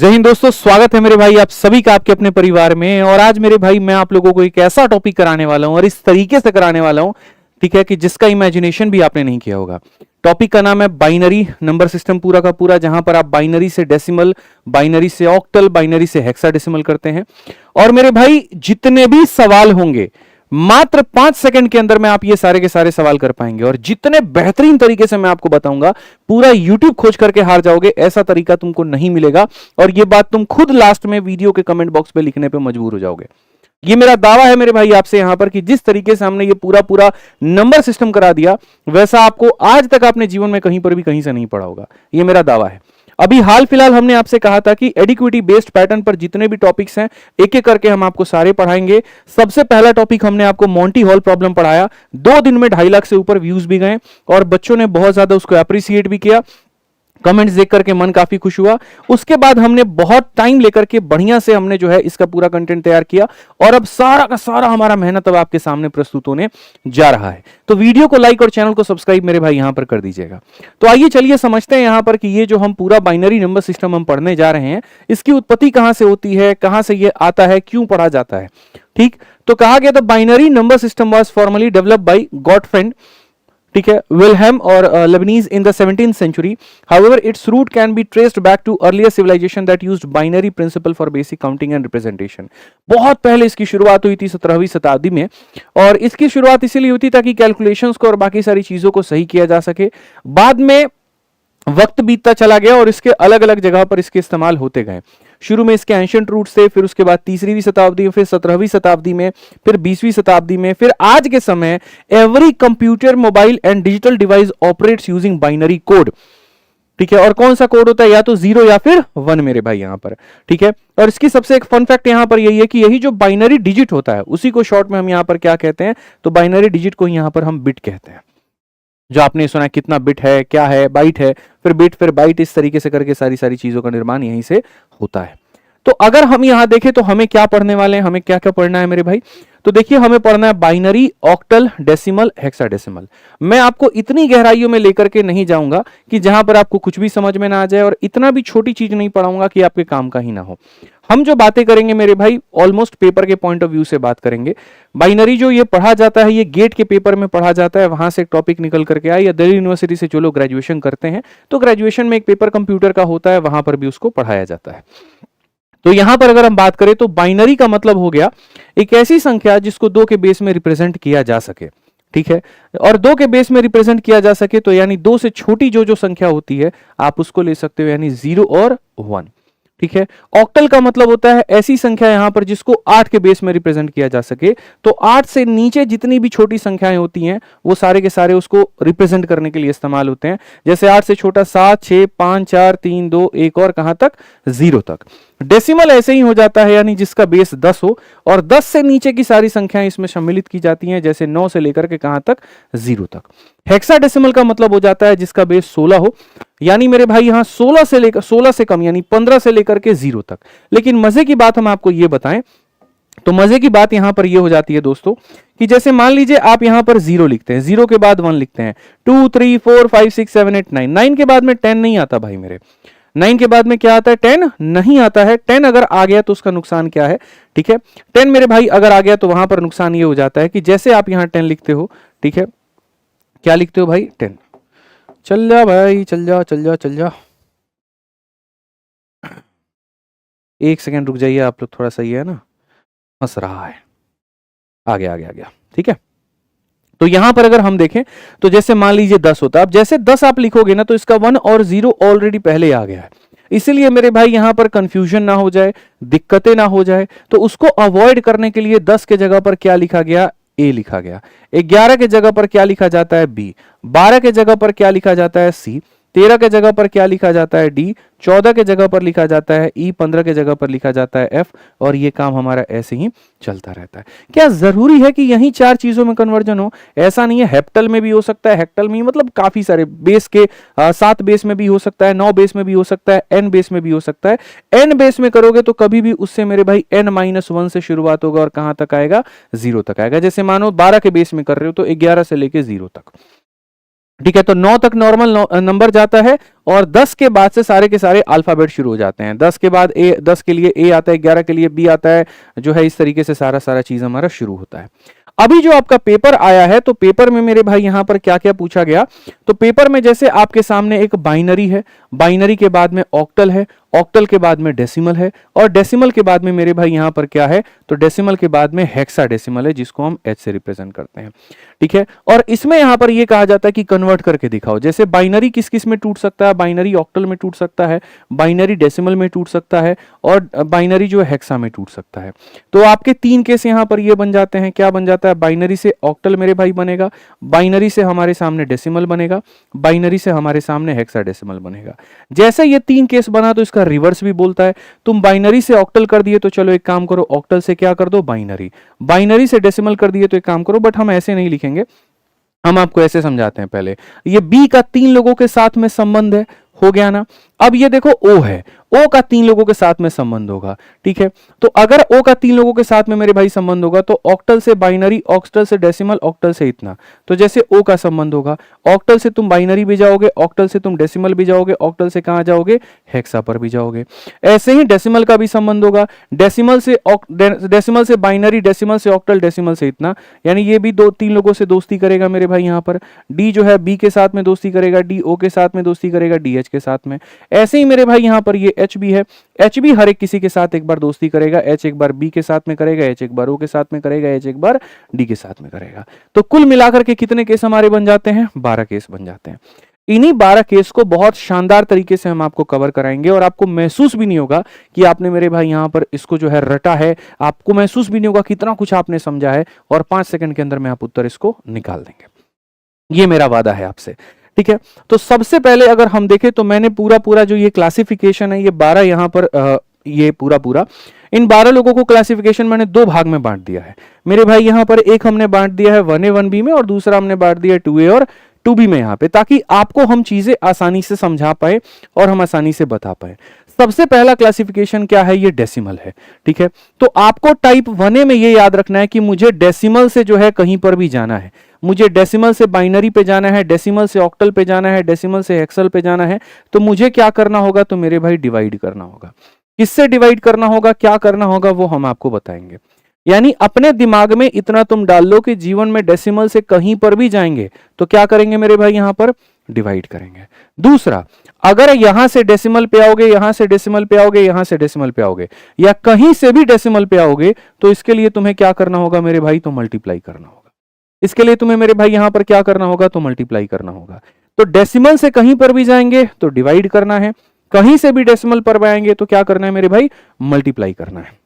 जय हिंद दोस्तों, स्वागत है मेरे भाई आप सभी का आपके अपने परिवार में। और आज मेरे भाई मैं आप लोगों को एक ऐसा टॉपिक कराने वाला हूं और इस तरीके से कराने वाला हूं, ठीक है, कि जिसका इमेजिनेशन भी आपने नहीं किया होगा। टॉपिक का नाम है बाइनरी नंबर सिस्टम पूरा का पूरा, जहां पर आप बाइनरी से डेसिमल, बाइनरी से ऑक्टल, बाइनरी से हेक्साडेसिमल करते हैं। और मेरे भाई जितने भी सवाल होंगे मात्र 5 सेकंड के अंदर में आप ये सारे के सारे सवाल कर पाएंगे। और जितने बेहतरीन तरीके से मैं आपको बताऊंगा, पूरा YouTube खोज करके हार जाओगे, ऐसा तरीका तुमको नहीं मिलेगा। और ये बात तुम खुद लास्ट में वीडियो के कमेंट बॉक्स पे लिखने पे मजबूर हो जाओगे। ये मेरा दावा है मेरे भाई आपसे यहां पर कि जिस तरीके से हमने ये पूरा पूरा नंबर सिस्टम करा दिया, वैसा आपको आज तक आपने जीवन में कहीं पर भी कहीं से नहीं पढ़ा होगा। ये मेरा दावा है। अभी हाल फिलहाल हमने आपसे कहा था कि एडिक्विटी बेस्ड पैटर्न पर जितने भी टॉपिक्स हैं एक एक करके हम आपको सारे पढ़ाएंगे। सबसे पहला टॉपिक हमने आपको मॉन्टी हॉल प्रॉब्लम पढ़ाया। 2 दिन में 2.5 लाख से ऊपर व्यूज भी गए और बच्चों ने बहुत ज्यादा उसको अप्रिशिएट भी किया। कमेंट्स देख करके मन काफी खुश हुआ। उसके बाद हमने बहुत टाइम लेकर के बढ़िया से हमने जो है इसका पूरा कंटेंट तैयार किया और अब सारा का सारा हमारा मेहनत अब आपके सामने प्रस्तुत होने जा रहा है। तो वीडियो को लाइक और चैनल को सब्सक्राइब मेरे भाई यहां पर कर दीजिएगा। तो आइए चलिए समझते हैं यहां पर कि ये जो हम पूरा बाइनरी नंबर सिस्टम हम पढ़ने जा रहे हैं, इसकी उत्पत्ति कहां से होती है, कहां से ये आता है, क्यों पढ़ा जाता है। ठीक, तो कहा गया था binary number system was formally developed by Gottfried, ठीक है, विल्हेम और Leibniz in the 17th century. However, its root can be traced back to earlier civilization that used binary principle for basic counting and representation. बहुत पहले इसकी शुरुआत हुई थी 17वीं शताब्दी में। और इसकी शुरुआत इसीलिए हुई थी ताकि कैलकुलेशंस को और बाकी सारी चीजों को सही किया जा सके। बाद में वक्त बीतता चला गया और इसके अलग अलग जगह पर इसके इस्तेमाल होते गए। शुरू में इसके एंशिएंट रूट्स थे, फिर उसके बाद 3वीं शताब्दी में, फिर 17वीं शताब्दी में, फिर 20वीं शताब्दी में, फिर आज के समय every computer, mobile and digital device operates using binary code. ठीक है, और कौन सा कोड होता है, या तो 0 या फिर 1 मेरे भाई यहां पर। ठीक है, और इसकी सबसे एक फन फैक्ट यहां पर यही है कि यही जो बाइनरी डिजिट होता है उसी को शॉर्ट में हम यहां पर क्या कहते हैं, तो बाइनरी डिजिट को यहां पर हम बिट कहते हैं। जो आपने सुना है कितना बिट है, क्या है, बाइट है, फिर बिट, फिर बाइट, इस तरीके से करके सारी सारी चीजों का निर्माण यहीं से होता है। तो अगर हम यहां देखें तो हमें क्या पढ़ने वाले हैं, हमें क्या क्या पढ़ना है मेरे भाई। तो देखिए, हमें पढ़ना है बाइनरी, ऑक्टल, डेसिमल, हेक्साडेसिमल। मैं आपको इतनी गहराइयों में लेकर के नहीं जाऊंगा कि जहां पर आपको कुछ भी समझ में ना आ जाए, और इतना भी छोटी चीज नहीं पढ़ाऊंगा कि आपके काम का ही ना हो। हम जो बातें करेंगे मेरे भाई ऑलमोस्ट पेपर के पॉइंट ऑफ व्यू से बात करेंगे। बाइनरी जो ये पढ़ा जाता है, ये गेट के पेपर में पढ़ा जाता है, वहां से एक टॉपिक निकल करके आए, या दिल्ली यूनिवर्सिटी से जो लोग ग्रेजुएशन करते हैं तो ग्रेजुएशन में एक पेपर कंप्यूटर का होता है, वहां पर भी उसको पढ़ाया जाता है। तो यहां पर अगर हम बात करें तो बाइनरी का मतलब हो गया एक ऐसी संख्या जिसको 2 के बेस में रिप्रेजेंट किया जा सके। ठीक है, और 2 के बेस में रिप्रेजेंट किया जा सके तो यानी 2 से छोटी जो जो संख्या होती है आप उसको ले सकते हो, यानी 0 और 1। ठीक है, ऑक्टल का मतलब होता है ऐसी संख्या यहां पर जिसको 8 के बेस में रिप्रेजेंट किया जा सके। तो 8 से नीचे जितनी भी छोटी संख्याएं होती हैं वो सारे के सारे उसको रिप्रेजेंट करने के लिए इस्तेमाल होते हैं। जैसे 8 से छोटा 7, 6, 5, 4, 3, 2, 1 और कहां तक, 0 तक। डेसिमल ऐसे ही हो जाता है, यानी जिसका बेस 10 हो, और 10 से नीचे की सारी संख्याएं इसमें सम्मिलित की जाती हैं, जैसे 9 से लेकर के कहां तक, 0 तक। हेक्साडेसिमल का मतलब हो जाता है जिसका बेस 16 हो, यानी मेरे भाई यहां 16 से कम, यानी 15 से लेकर के 0 तक। लेकिन मजे की बात हम आपको ये बताएं, तो मजे की बात यहां पर ये हो जाती है दोस्तों कि जैसे मान लीजिए आप यहां पर 0 लिखते हैं, 0 के बाद 1 लिखते हैं, 2, 3, 4, 5, 6, 7, 8, 9, 9 के बाद में 10 नहीं आता भाई मेरे। 9 के बाद में क्या आता है, 10 नहीं आता है। 10 अगर आ गया तो उसका नुकसान क्या है, ठीक है, 10 मेरे भाई अगर आ गया तो वहां पर नुकसान ये हो जाता है कि जैसे आप यहां 10 लिखते हो, ठीक है, क्या लिखते हो भाई, 10। चल जा भाई, चल जा चल जा चल जा, 1 सेकेंड रुक जाइए आप लोग, थोड़ा सा ये है ना हंस रहा है। आ गया आ गया आ गया, ठीक है। तो यहां पर अगर हम देखें तो जैसे मान लीजिए 10 होता, अब जैसे 10 आप लिखोगे ना तो इसका 1 और 0 ऑलरेडी पहले आ गया है। इसीलिए मेरे भाई यहां पर कंफ्यूजन ना हो जाए, दिक्कतें ना हो जाए, तो उसको अवॉइड करने के लिए 10 के जगह पर क्या लिखा गया, ए लिखा गया। 11 के जगह पर क्या लिखा जाता है, बी। 12 के जगह पर क्या लिखा जाता है, सी। 13 के जगह पर क्या लिखा जाता है, डी। 14 के जगह पर लिखा जाता है ई। 15 के जगह पर लिखा जाता है एफ। और ये काम हमारा ऐसे ही चलता रहता है। क्या जरूरी है कि यही 4 चीजों में कन्वर्जन हो, ऐसा नहीं है। हेप्टल में भी हो सकता है, हेक्टल में मतलब काफी सारे बेस के 7 बेस में भी हो सकता है, 9 बेस में भी हो सकता है, एन बेस में भी हो सकता है। एन बेस में करोगे तो कभी भी उससे मेरे भाई n-1 से शुरुआत होगा और कहां तक आएगा, 0 तक आएगा। जैसे मानो 12 के बेस में कर रहे हो तो 11 से लेके 0 तक। ठीक है। तो 9 तक नॉर्मल नंबर जाता है और 10 के बाद से सारे के सारे अल्फाबेट शुरू हो जाते हैं। 10 के बाद ए, 10 के लिए ए आता है, 11 के लिए बी आता है, जो है इस तरीके से सारा चीज हमारा शुरू होता है। अभी जो आपका पेपर आया है, तो पेपर में मेरे भाई यहां पर क्या क्या पूछा गया, तो पेपर में जैसे आपके सामने एक बाइनरी है, बाइनरी के बाद में ऑक्टल है, ऑक्टल के बाद में डेसिमल है, और डेसिमल के बाद में मेरे भाई यहां पर क्या है, तो डेसिमल के बाद में हेक्साडेसिमल है, जिसको हम एच से रिप्रेजेंट करते हैं। ठीक है। और इसमें यहां पर यह कहा जाता है कि कन्वर्ट करके दिखाओ। जैसे बाइनरी किस किस में टूट सकता है, बाइनरी ऑक्टल में टूट सकता है, बाइनरी डेसिमल में टूट सकता है, और बाइनरी जो है हेक्सा में टूट सकता है। तो आपके 3 केस यहां पर ये बन जाते हैं। क्या बन जाता है, बाइनरी से ऑक्टल मेरे भाई बनेगा, बाइनरी से हमारे सामने डेसिमल बनेगा, बाइनरी से हमारे सामने हेक्साडेसिमल बनेगा। जैसे ये 3 केस बना तो इसका रिवर्स भी बोलता है। तुम बाइनरी से ऑक्टल कर दिए तो चलो एक काम करो, ऑक्टल से क्या कर दो, बाइनरी, बाइनरी से डेसिमल कर दिए तो एक काम करो, बट हम ऐसे नहीं लिखेंगे, हम आपको ऐसे समझाते हैं। पहले ये बी का 3 लोगों के साथ में संबंध है, हो गया ना। अब ये देखो ओ है, ओ का 3 लोगों के साथ में संबंध होगा। ठीक है। तो अगर ओ का 3 लोगों के साथ में मेरे भाई संबंध होगा, तो ऑक्टल से बाइनरी, ऑक्टल से डेसिमल, ऑक्टल से इतना। तो जैसे ओ का संबंध होगा, ऑक्टल से तुम बाइनरी भी जाओगे, ऑक्टल से तुम डेसिमल भी जाओगे, ऑक्टल से कहां जाओगे, हेक्सा पर भी जाओगे। ऐसे ही डेसिमल का भी संबंध होगा, डेसिमल से बाइनरी, डेसिमल से ऑक्टल, डेसिमल से इतना, यानी ये भी 2-3 लोगों से दोस्ती करेगा मेरे भाई। यहां पर डी जो है बी के साथ में दोस्ती करेगा, डी ओ के साथ में दोस्ती करेगा, डी एच के साथ में। ऐसे ही मेरे भाई यहां पर ये एच भी है, एच भी हर एक किसी के साथ एक बार दोस्ती करेगा, एच एक बार बी के साथ में करेगा, एच एक बार ओ के साथ में करेगा, एच एक बार डी के साथ में करेगा। तो कुल मिलाकर के कितने केस हमारे बन जाते हैं, 12 केस बन जाते हैं। इन्हीं 12 केस को बहुत शानदार तरीके से हम आपको कवर कराएंगे, और आपको महसूस भी नहीं होगा कि आपने मेरे भाई यहां पर इसको जो है रटा है, आपको महसूस भी नहीं होगा कितना कुछ आपने समझा है, और 5 सेकंड के अंदर में आप उत्तर इसको निकाल देंगे, ये मेरा वादा है आपसे। ठीक है। तो सबसे पहले अगर हम देखें तो मैंने पूरा जो ये क्लासिफिकेशन है, ये 12 यहां पर ये पूरा इन 12 लोगों को क्लासिफिकेशन मैंने 2 भाग में बांट दिया है मेरे भाई। यहां पर एक हमने बांट दिया है 1A 1B में, और दूसरा हमने बांट दिया है 2A और 2B में यहां पे, ताकि आपको हम चीजें आसानी से समझा पाए और हम आसानी से बता पाए। सबसे पहला क्लासिफिकेशन क्या है, ये डेसिमल है। ठीक है। तो आपको टाइप 1A में ये याद रखना है कि मुझे डेसिमल से जो है कहीं पर भी जाना है, मुझे डेसिमल से बाइनरी पे जाना है, डेसिमल से ऑक्टल पे जाना है, डेसिमल से हेक्सल पे जाना है, तो मुझे क्या करना होगा, तो मेरे भाई डिवाइड करना होगा। किससे डिवाइड करना होगा, क्या करना होगा, वो हम आपको बताएंगे। यानी अपने दिमाग में इतना तुम डाल लो कि जीवन में डेसिमल से कहीं पर भी जाएंगे तो क्या करेंगे मेरे भाई, यहां पर डिवाइड करेंगे। दूसरा, अगर यहां से डेसिमल पे आओगे, यहां से डेसिमल पे आओगे, यहां से डेसिमल पे आओगे, या कहीं से भी डेसिमल पे आओगे, तो इसके लिए तुम्हें क्या करना होगा मेरे भाई, तो मल्टीप्लाई करना होगा। इसके लिए तुम्हें मेरे भाई यहां पर क्या करना होगा, तो मल्टीप्लाई करना होगा। तो डेसिमल से कहीं पर भी जाएंगे तो डिवाइड करना है, कहीं से भी डेसिमल पर आएंगे तो क्या करना है मेरे भाई, मल्टीप्लाई करना है।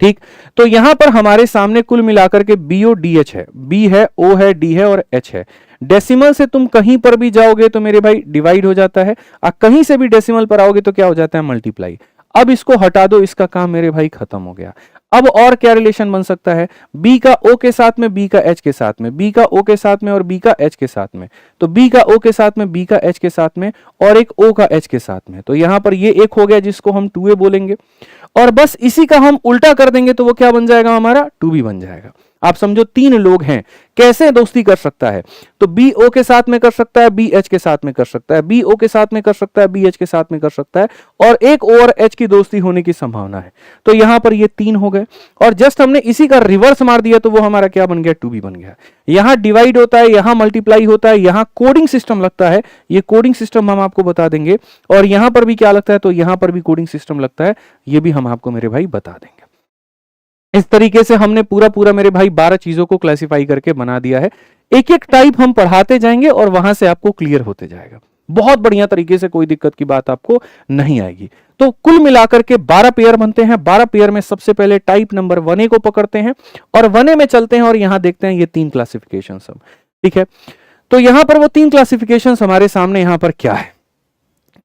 ठीक। तो यहां पर हमारे सामने कुल मिलाकर के बीओ डीएच है, बी है, ओ है, डी है और एच है। डेसिमल से तुम कहीं पर भी जाओगे तो मेरे भाई डिवाइड हो जाता है, और कहीं से भी डेसिमल पर आओगे तो क्या हो जाता है, मल्टीप्लाई। अब इसको हटा दो, इसका काम मेरे भाई खत्म हो गया। अब और क्या रिलेशन बन सकता है, बी का ओ के साथ में, बी का एच के साथ में, बी का ओ के साथ में और बी का एच के साथ में, तो बी का ओ के साथ में, बी का एच के साथ में और एक ओ का एच के साथ में। तो यहां पर ये एक हो गया जिसको हम 2A बोलेंगे, और बस इसी का हम उल्टा कर देंगे तो वो क्या बन जाएगा, हमारा 2B बन जाएगा। आप समझो 3 लोग हैं, कैसे दोस्ती कर सकता है, तो बी ओ के साथ में कर सकता है, बी एच के साथ में कर सकता है, बी ओ के साथ में कर सकता है, बी एच के साथ में कर सकता है, और एक ओ और एच की दोस्ती होने की संभावना है। तो यहां पर ये 3 हो गए, और जस्ट हमने इसी का रिवर्स मार दिया तो वो हमारा क्या बन गया, 2B बन गया। यहां डिवाइड होता है, यहां मल्टीप्लाई होता है, यहां कोडिंग सिस्टम लगता है, ये कोडिंग सिस्टम हम आपको बता देंगे, और यहां पर भी क्या लगता है, तो यहां पर भी कोडिंग सिस्टम लगता है, ये भी हम आपको मेरे भाई बता देंगे। इस तरीके से हमने पूरा मेरे भाई 12 चीजों को क्लासिफाई करके बना दिया है। एक एक टाइप हम पढ़ाते जाएंगे और वहां से आपको क्लियर होते जाएगा, बहुत बढ़िया तरीके से, कोई दिक्कत की बात आपको नहीं आएगी। तो कुल मिलाकर के 12 पेयर बनते हैं। 12 पेयर में सबसे पहले टाइप नंबर 1A को पकड़ते हैं और 1A में चलते हैं और यहां देखते हैं ये 3 क्लासिफिकेशन सब। ठीक है। तो यहां पर वो 3 क्लासिफिकेशन हमारे सामने यहां पर क्या है,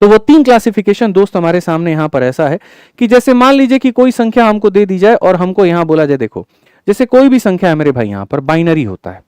तो वो 3 क्लासिफिकेशन दोस्त हमारे सामने यहां पर ऐसा है कि जैसे मान लीजिए कि कोई संख्या हमको दे दी जाए और हमको यहां बोला जाए, देखो जैसे कोई भी संख्या है मेरे भाई, यहां पर बाइनरी होता है।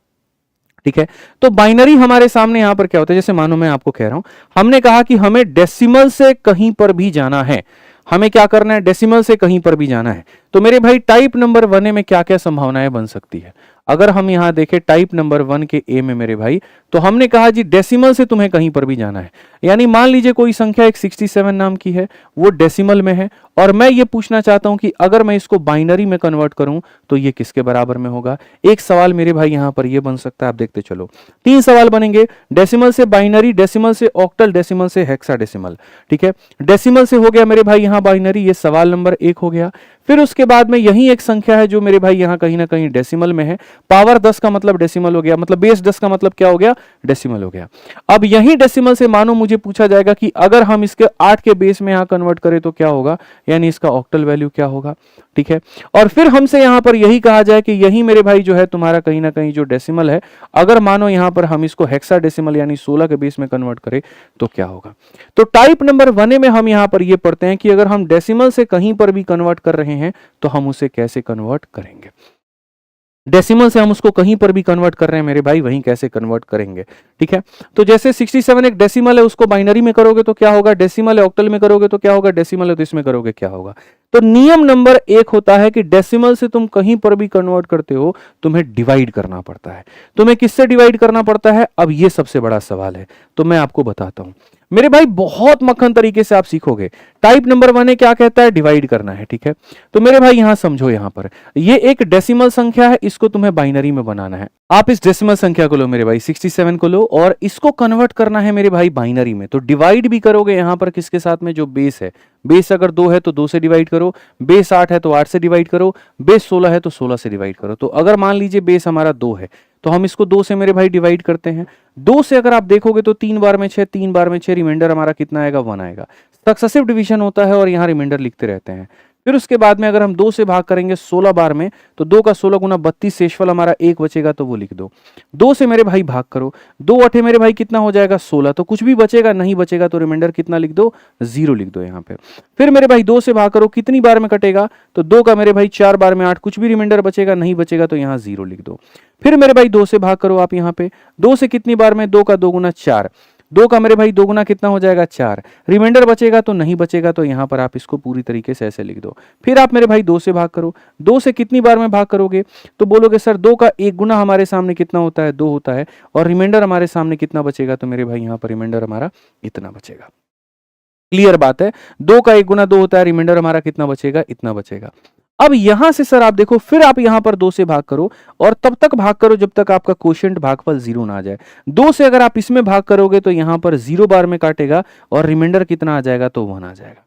ठीक है। तो बाइनरी हमारे सामने यहां पर क्या होता है, जैसे मानो मैं आपको कह रहा हूं, हमने कहा कि हमें डेसिमल से कहीं पर भी जाना है, हमें क्या करना है, डेसिमल से कहीं पर भी जाना है। तो तो मेरे भाई टाइप नंबर 1 में क्या क्या संभावनाएं बन सकती है? अगर हम यहां देखें टाइप नंबर 1 के ए में मेरे भाई, तो हमने कहा जी डेसिमल से तुम्हें कहीं पर भी जाना है। यानी मान लीजिए कोई संख्या एक 67 नाम की है, वो डेसिमल में है, और मैं ये पूछना चाहता हूं कि अगर मैं इसको बाइनरी में कन्वर्ट करूं तो ये किसके बराबर में होगा। एक सवाल मेरे भाई यहां पर ये बन सकता है, आप देखते चलो। 3 सवाल बनेंगे, डेसिमल से बाइनरी, डेसिमल से ऑक्टल, डेसिमल से हेक्साडेसिमल। ठीक है, डेसिमल से हो गया मेरे भाई यहां बाइनरी, ये सवाल नंबर 1 हो गया। फिर उसके बाद में यही एक संख्या है जो मेरे भाई यहां कहीं ना कहीं डेसिमल में है। पावर 10 का मतलब डेसिमल हो गया, मतलब बेस 10 का मतलब क्या हो गया, डेसिमल हो गया। अब यही डेसिमल से मानो मुझे पूछा जाएगा कि अगर हम इसके 8 के बेस में यहां कन्वर्ट करें तो क्या होगा, यानी इसका ऑक्टल वैल्यू क्या होगा। ठीक है, और फिर हमसे यहां पर यही कहा जाए कि यही मेरे भाई जो है तुम्हारा कहीं ना कहीं जो डेसिमल है, अगर मानो यहां पर हम इसको हेक्साडेसिमल यानी 16 के बेस में कन्वर्ट करें तो क्या होगा। तो टाइप नंबर 1 में हम यहां पर ये पढ़ते हैं कि अगर हम डेसिमल से कहीं पर भी कन्वर्ट कर रहे हैं तो हम उसे कैसे कन्वर्ट करेंगे। डेसिमल से हम उसको कहीं पर भी कन्वर्ट कर रहे हैं मेरे भाई, वहीं कैसे कन्वर्ट करेंगे। ठीक है, तो जैसे 67 एक डेसिमल है, उसको बाइनरी में करोगे तो क्या होगा, डेसिमल है, ऑक्टल में करोगे तो क्या होगा, डेसिमल है तो इसमें करोगे क्या होगा। तो नियम नंबर 1 होता है कि डेसिमल से तुम कहीं पर भी कन्वर्ट करते हो तुम्हें डिवाइड करना पड़ता है। तुम्हें किससे डिवाइड करना पड़ता है, अब ये सबसे बड़ा सवाल है, तो मैं आपको बताता हूं मेरे भाई, बहुत मक्खन तरीके से आप सीखोगे। टाइप नंबर 1 क्या कहता है, डिवाइड करना है। ठीक है, तो मेरे भाई यहां समझो, यहां पर ये एक डेसिमल संख्या है, इसको तुम्हें बाइनरी में बनाना है। आप इस डेसिमल संख्या को लो मेरे भाई, 67 को लो, और इसको कन्वर्ट करना है मेरे भाई बाइनरी में। तो डिवाइड भी करोगे यहां पर किसके साथ में, जो बेस है। बेस अगर 2 है तो 2 से डिवाइड करो, बेस 8 है तो 8 से डिवाइड करो, बेस 16 है तो 16 से डिवाइड करो। तो अगर मान लीजिए बेस हमारा 2 है तो हम इसको 2 से मेरे भाई डिवाइड करते हैं। 2 से अगर आप देखोगे तो 3 बार में 6, 3 बार में 6, रिमाइंडर हमारा कितना आएगा, 1 आएगा। सक्सेसिव डिवीजन होता है और यहाँ रिमाइंडर लिखते रहते हैं। फिर उसके बाद में अगर हम 2 से भाग करेंगे 16 बार में, तो 2 का 16 गुना 32, शेषफल हमारा 1 बचेगा, तो वो लिख दो। 2 से मेरे भाई भाग करो, 2 अठे मेरे भाई कितना हो जाएगा, 16। तो कुछ भी बचेगा, नहीं बचेगा तो रिमाइंडर कितना लिख दो, 0 लिख दो यहाँ पे। फिर मेरे भाई 2 से भाग करो, कितनी बार में कटेगा, तो 2 का मेरे भाई 4 बार में 8, कुछ भी रिमाइंडर बचेगा, नहीं बचेगा तो यहाँ 0 लिख दो। फिर मेरे भाई 2 से भाग करो आप यहाँ पे, 2 से कितनी बार में, 2 का 2 गुना 4, 2 का मेरे भाई 2 गुना कितना हो जाएगा, 4। रिमाइंडर बचेगा तो नहीं बचेगा, तो यहां पर आप इसको पूरी तरीके से ऐसे लिख दो। फिर आप मेरे भाई 2 से भाग करो, 2 से कितनी बार में भाग करोगे, तो बोलोगे सर 2 का 1 गुना हमारे सामने कितना होता है, 2 होता है, और रिमाइंडर हमारे सामने कितना बचेगा, तो मेरे भाई यहां पर रिमाइंडर हमारा इतना बचेगा। क्लियर बात है, 2 का 1 गुना 2 होता है, रिमाइंडर हमारा कितना बचेगा, इतना बचेगा। अब यहां से सर आप देखो, फिर आप यहां पर 2 से भाग करो, और तब तक भाग करो जब तक आपका क्वोशिएंट भागफल 0 ना आ जाए। 2 से अगर आप इसमें भाग करोगे तो यहां पर 0 बार में काटेगा, और रिमाइंडर कितना आ जाएगा, तो 1 आ जाएगा।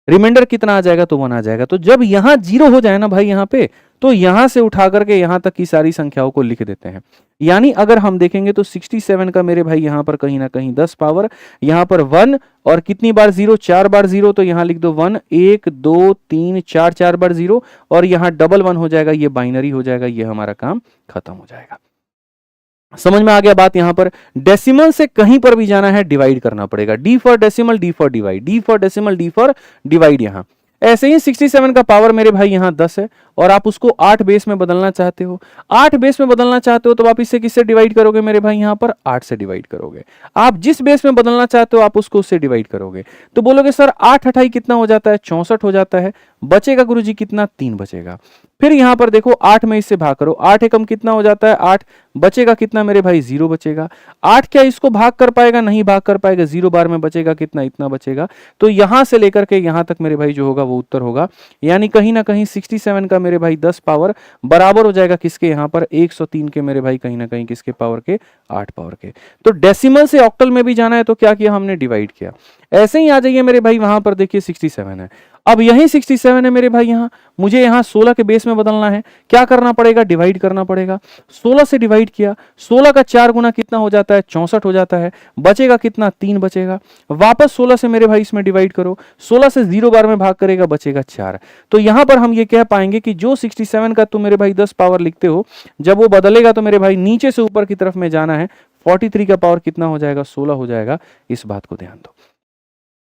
रिमाइंडर कितना आ जाएगा, तो 1 आ जाएगा। तो जब यहां 0 हो जाए ना भाई यहां पे, तो यहां से उठा करके यहां तक की सारी संख्याओं को लिख देते हैं। यानी अगर हम देखेंगे तो 67 का मेरे भाई यहां पर कहीं ना कहीं 10 पावर, यहां पर 1, और कितनी बार 0, 4 बार 0, तो यहां लिख दो 1, 1 2 3 4, 4 बार 0, और यहां डबल 1 हो जाएगा, ये बाइनरी हो जाएगा, ये हमारा काम खत्म हो जाएगा। समझ में आ गया बात। यहां पर डेसिमल से कहीं पर भी जाना है, डिवाइड करना पड़ेगा। D for decimal, D for divide, D for decimal, D for divide. यहां ऐसे ही 67 का पावर मेरे भाई यहां 10 है, और आप उसको 8 बेस में बदलना चाहते हो। 8 बेस में बदलना चाहते हो तो आप इससे किससे डिवाइड करोगे मेरे भाई, यहां पर 8 से डिवाइड करोगे। आप जिस बेस में बदलना चाहते हो आप उसको उससे डिवाइड करोगे। तो बोलोगे सर 8 अठाई कितना हो जाता है, 64 हो जाता है। बचेगा गुरुजी कितना, 3 बचेगा। फिर यहां पर देखो 8 में इससे भाग करो, 8 एकम कितना हो जाता है, 8। बचेगा कितना मेरे भाई, 0 बचेगा। 8 क्या इसको भाग कर पाएगा, नहीं भाग कर पाएगा, 0 बार में बचेगा कितना, इतना बचेगा। तो यहां से लेकर के यहां तक मेरे भाई जो होगा वो उत्तर होगा। यानी कहीं ना कहीं 67 का मेरे भाई 10 पावर बराबर हो जाएगा किसके, यहां पर 103 के मेरे भाई कहीं ना कहीं किसके पावर के, 8 पावर के। तो डेसिमल से ऑक्टल में भी जाना है तो क्या किया हमने, डिवाइड किया। ऐसे ही आ जाइए मेरे भाई, वहां पर देखिए 67 है, अब यही 67 है मेरे भाई, यहां मुझे यहां 16 के बेस में बदलना है। क्या करना पड़ेगा, डिवाइड करना पड़ेगा। 16 से डिवाइड किया, 16 का 4 गुना कितना हो जाता है, 64 हो जाता है। बचेगा कितना, 3 बचेगा। वापस 16 से मेरे भाई इसमें डिवाइड करो, 16 से 0 बार में भाग करेगा, बचेगा 4। तो यहां पर हम ये कह पाएंगे कि जो 67 का तुम मेरे भाई 10 पावर लिखते हो, जब वो बदलेगा तो मेरे भाई नीचे से ऊपर की तरफ में जाना है। 43 का पावर कितना हो जाएगा, 16 हो जाएगा। इस बात को ध्यान दो।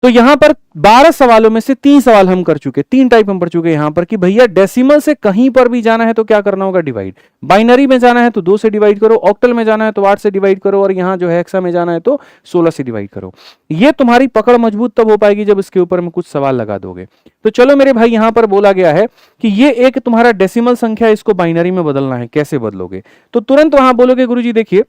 तो यहां पर 12 सवालों में से 3 सवाल हम कर चुके, 3 टाइप हम पढ़ चुके यहां पर कि भैया डेसिमल से कहीं पर भी जाना है तो क्या करना होगा, डिवाइड। बाइनरी में जाना है तो 2 से डिवाइड करो, ऑक्टल में जाना है तो 8 से डिवाइड करो, और यहां जो है हेक्सा में जाना है तो 16 से डिवाइड करो। ये तुम्हारी पकड़ मजबूत तब हो पाएगी जब इसके ऊपर में कुछ सवाल लगा दोगे। तो चलो मेरे भाई, यहां पर बोला गया है कि ये एक तुम्हारा डेसिमल संख्या, इसको बाइनरी में बदलना है, कैसे बदलोगे? तो तुरंत वहां बोलोगे गुरुजी देखिए,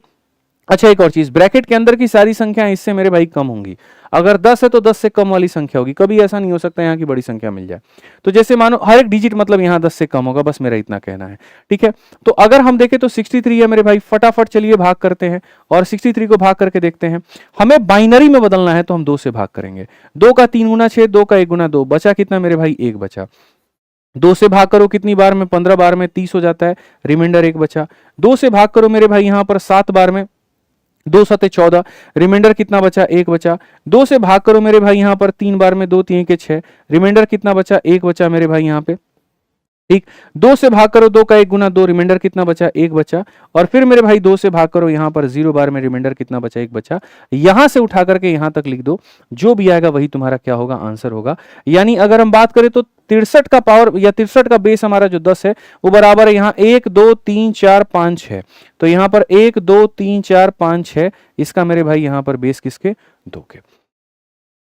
अच्छा एक और चीज, ब्रैकेट के अंदर की सारी संख्याएं इससे मेरे भाई कम होंगी। अगर 10 है तो 10 से कम वाली संख्या होगी, कभी ऐसा नहीं हो सकता यहाँ की बड़ी संख्या मिल जाए। तो जैसे मानो हर एक डिजिट मतलब यहाँ 10 से कम होगा, बस मेरा इतना कहना है, ठीक है। तो अगर हम देखें तो 63 है मेरे भाई, फटाफट चलिए भाग करते हैं और 63 को भाग करके देखते हैं। हमें बाइनरी में बदलना है तो हम 2 से भाग करेंगे। 2 का 3 गुना 6, 2 का 1 गुना 2, बचा कितना मेरे भाई, 1 बचा। 2 से भाग करो कितनी बार में, 15 बार में 30 हो जाता है, रिमाइंडर 1 बचा। 2 से भाग करो मेरे भाई यहाँ पर 7 बार में, 2 सते 14, रिमाइंडर कितना बचा, 1 बचा। 2 से भाग करो मेरे भाई यहाँ पर 3 बार में, 2 3 के 6, रिमाइंडर कितना बचा, 1 बचा मेरे भाई यहाँ पे, ठीक। 2 से भाग करो, 2 का 1 गुना 2, रिमाइंडर कितना बचा, 1 बचा। और फिर मेरे भाई 2 से भाग करो यहाँ पर 0 बार में, रिमाइंडर कितना बचा, 1 बचा। यहां से उठा करके यहां तक लिख दो, जो भी आएगा वही तुम्हारा क्या होगा, आंसर होगा। यानी अगर हम बात करें तो 63 का पावर या 63 का बेस हमारा जो 10 है वो बराबर है यहाँ 1 2 3 4 5 6। तो यहाँ पर 1 2 3 4 5 6, इसका मेरे भाई यहाँ पर बेस किसके, 2 के।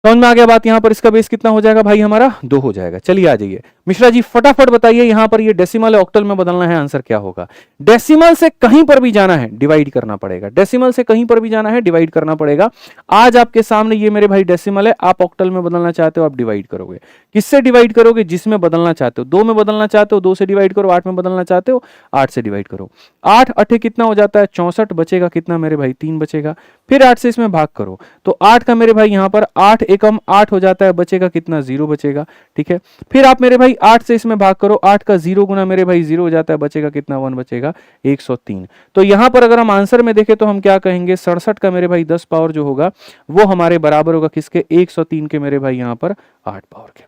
समझ में आ गया बात? यहां पर इसका बेस कितना हो जाएगा भाई, हमारा 2 हो जाएगा। चलिए आ जाइए मिश्रा जी, फटाफट बताइए यहां पर ये डेसिमल है ऑक्टल में बदलना है, आंसर क्या होगा? डेसिमल से कहीं पर भी जाना है डिवाइड करना पड़ेगा, डेसिमल से कहीं पर भी जाना है डिवाइड करना पड़ेगा। आज आपके सामने ये मेरे भाई डेसिमल है, आप ऑक्टल में बदलना चाहते हो, आप डिवाइड करोगे। किससे डिवाइड करोगे? जिसमें बदलना चाहते हो। 2 में बदलना चाहते हो, 2 से डिवाइड करो। 8 में बदलना चाहते हो, 8 से डिवाइड करो। 8 8 कितना हो जाता है, 64, बचेगा कितना मेरे भाई, 3 बचेगा। फिर 8 से इसमें भाग करो तो 8 का मेरे भाई यहाँ पर 8 एकम 8 हो जाता है, बचेगा कितना, 0 बचेगा, ठीक है। फिर आप मेरे भाई 8 से इसमें भाग करो, 8 का 0 गुना मेरे भाई 0 हो जाता है, बचेगा कितना, 1 बचेगा, 103। तो यहां पर अगर हम आंसर में देखें तो हम क्या कहेंगे, 67 का मेरे भाई 10 पावर जो होगा वो हमारे बराबर होगा किसके, 103 के मेरे भाई यहाँ पर 8 पावर के।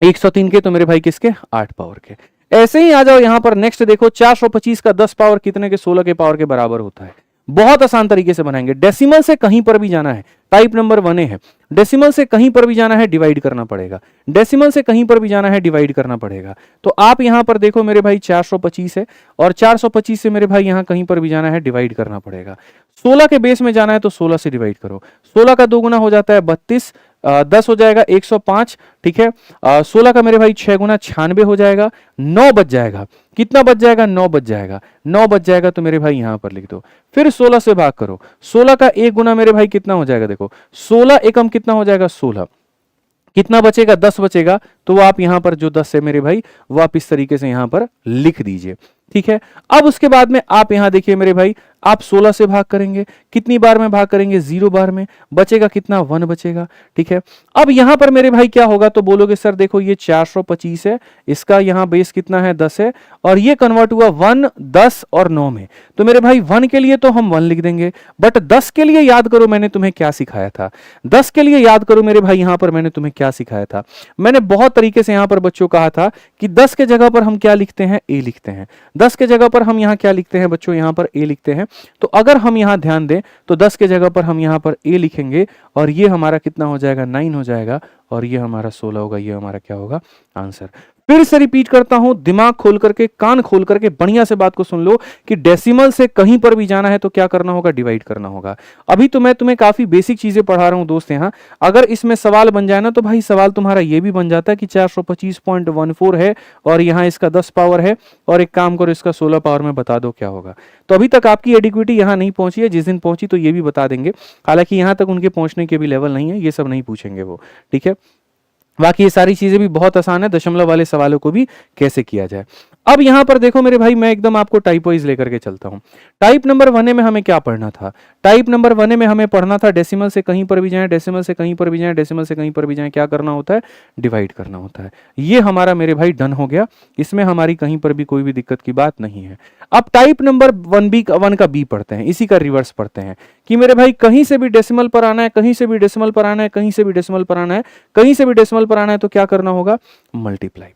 103 के तो मेरे भाई किसके, 8 पावर के। ऐसे ही आ जाओ यहां पर नेक्स्ट देखो, 425 का 10 पावर कितने के, 16 के पावर के बराबर होता है। बहुत आसान तरीके से बनाएंगे। डेसिमल से कहीं पर भी जाना है, टाइप नंबर 1 है। डेसिमल से कहीं पर भी जाना है डिवाइड करना पड़ेगा, डेसिमल से कहीं पर भी जाना है डिवाइड करना पड़ेगा। तो आप यहां पर देखो मेरे भाई 425 है और 425 से मेरे भाई यहां कहीं पर भी जाना है डिवाइड करना पड़ेगा। 16 के बेस में जाना है तो 16 से डिवाइड करो। 16 का 2 गुना हो जाता है 32, 10 हो जाएगा 105, ठीक है। 16 का मेरे भाई 6 गुना 96 हो जाएगा, 9 बच जाएगा। कितना बच जाएगा, 9 बच जाएगा। 9 बच जाएगा तो मेरे भाई यहां पर लिख दो। फिर 16 से भाग करो, 16 का 1 गुना मेरे भाई कितना हो जाएगा, देखो 16 एकम कितना हो जाएगा, 16। कितना बचेगा, 10 बचेगा। तो आप यहां पर जो 10 है मेरे भाई वो आप इस तरीके से यहां पर लिख दीजिए, ठीक है। अब उसके बाद में आप यहां देखिए मेरे भाई, आप 16 से भाग करेंगे, कितनी बार में भाग करेंगे, 0 बार में, बचेगा कितना, 1 बचेगा, ठीक है। अब यहां पर मेरे भाई क्या होगा, तो बोलोगे सर देखो ये 425 है, इसका यहां बेस कितना है, 10 है, और ये कन्वर्ट हुआ 1 10 और 9 में। तो मेरे भाई 1 के लिए तो हम 1 लिख देंगे, बट 10 के लिए याद करो मैंने तुम्हें क्या सिखाया था। 10 के लिए याद करो मेरे भाई यहां पर मैंने तुम्हें क्या सिखाया था। मैंने बहुत तरीके से यहां पर बच्चों कहा था कि 10 के जगह पर हम क्या लिखते हैं, ए लिखते हैं। 10 के जगह पर हम यहां क्या लिखते हैं बच्चों, यहां पर ए लिखते हैं। तो अगर हम यहां ध्यान दें तो 10 के जगह पर हम यहां पर ए लिखेंगे और ये हमारा कितना हो जाएगा, 9 हो जाएगा, और ये हमारा 16 होगा। ये हमारा क्या होगा, आंसर। फिर से रिपीट करता हूं, दिमाग खोल करके, कान खोल करके बढ़िया से बात को सुन लो कि डेसिमल से कहीं पर भी जाना है तो क्या करना होगा, डिवाइड करना होगा। अभी तो मैं तुम्हें काफी बेसिक चीजें पढ़ा रहा हूं दोस्त यहां। अगर इसमें सवाल बन जाए ना तो भाई सवाल तुम्हारा ये भी बन जाता है कि 425.14 है और यहां इसका 10 पावर है, और एक काम करो इसका 16 पावर में बता दो क्या होगा। तो अभी तक आपकी एडिक्विटी यहां नहीं पहुंची है, जिस दिन पहुंची तो ये भी बता देंगे। हालांकि यहां तक उनके पहुंचने के भी लेवल नहीं है, ये सब नहीं पूछेंगे वो, ठीक है। बाकी ये सारी चीजें भी बहुत आसान है, दशमलव वाले सवालों को भी कैसे किया जाए। अब यहां पर देखो मेरे भाई, मैं एकदम आपको टाइप वाइज लेकर के चलता हूं। टाइप नंबर 1 में हमें क्या पढ़ना था, टाइप नंबर 1 में हमें पढ़ना था डेसिमल से कहीं पर भी जाएं, डेसिमल से कहीं पर भी जाएं, डेसिमल से कहीं पर भी जाएं, क्या करना होता है, डिवाइड करना होता है। ये हमारा मेरे भाई डन हो गया, इसमें हमारी कहीं पर भी कोई भी दिक्कत की बात नहीं है। अब टाइप नंबर 1 का बी पढ़ते हैं, इसी का रिवर्स पढ़ते हैं कि मेरे भाई कहीं से भी डेसिमल पर आना है, कहीं से भी डेसिमल पर आना है, कहीं से भी डेसिमल पर आना है, कहीं से भी डेसिमल पर आना है, तो क्या करना होगा, मल्टीप्लाई।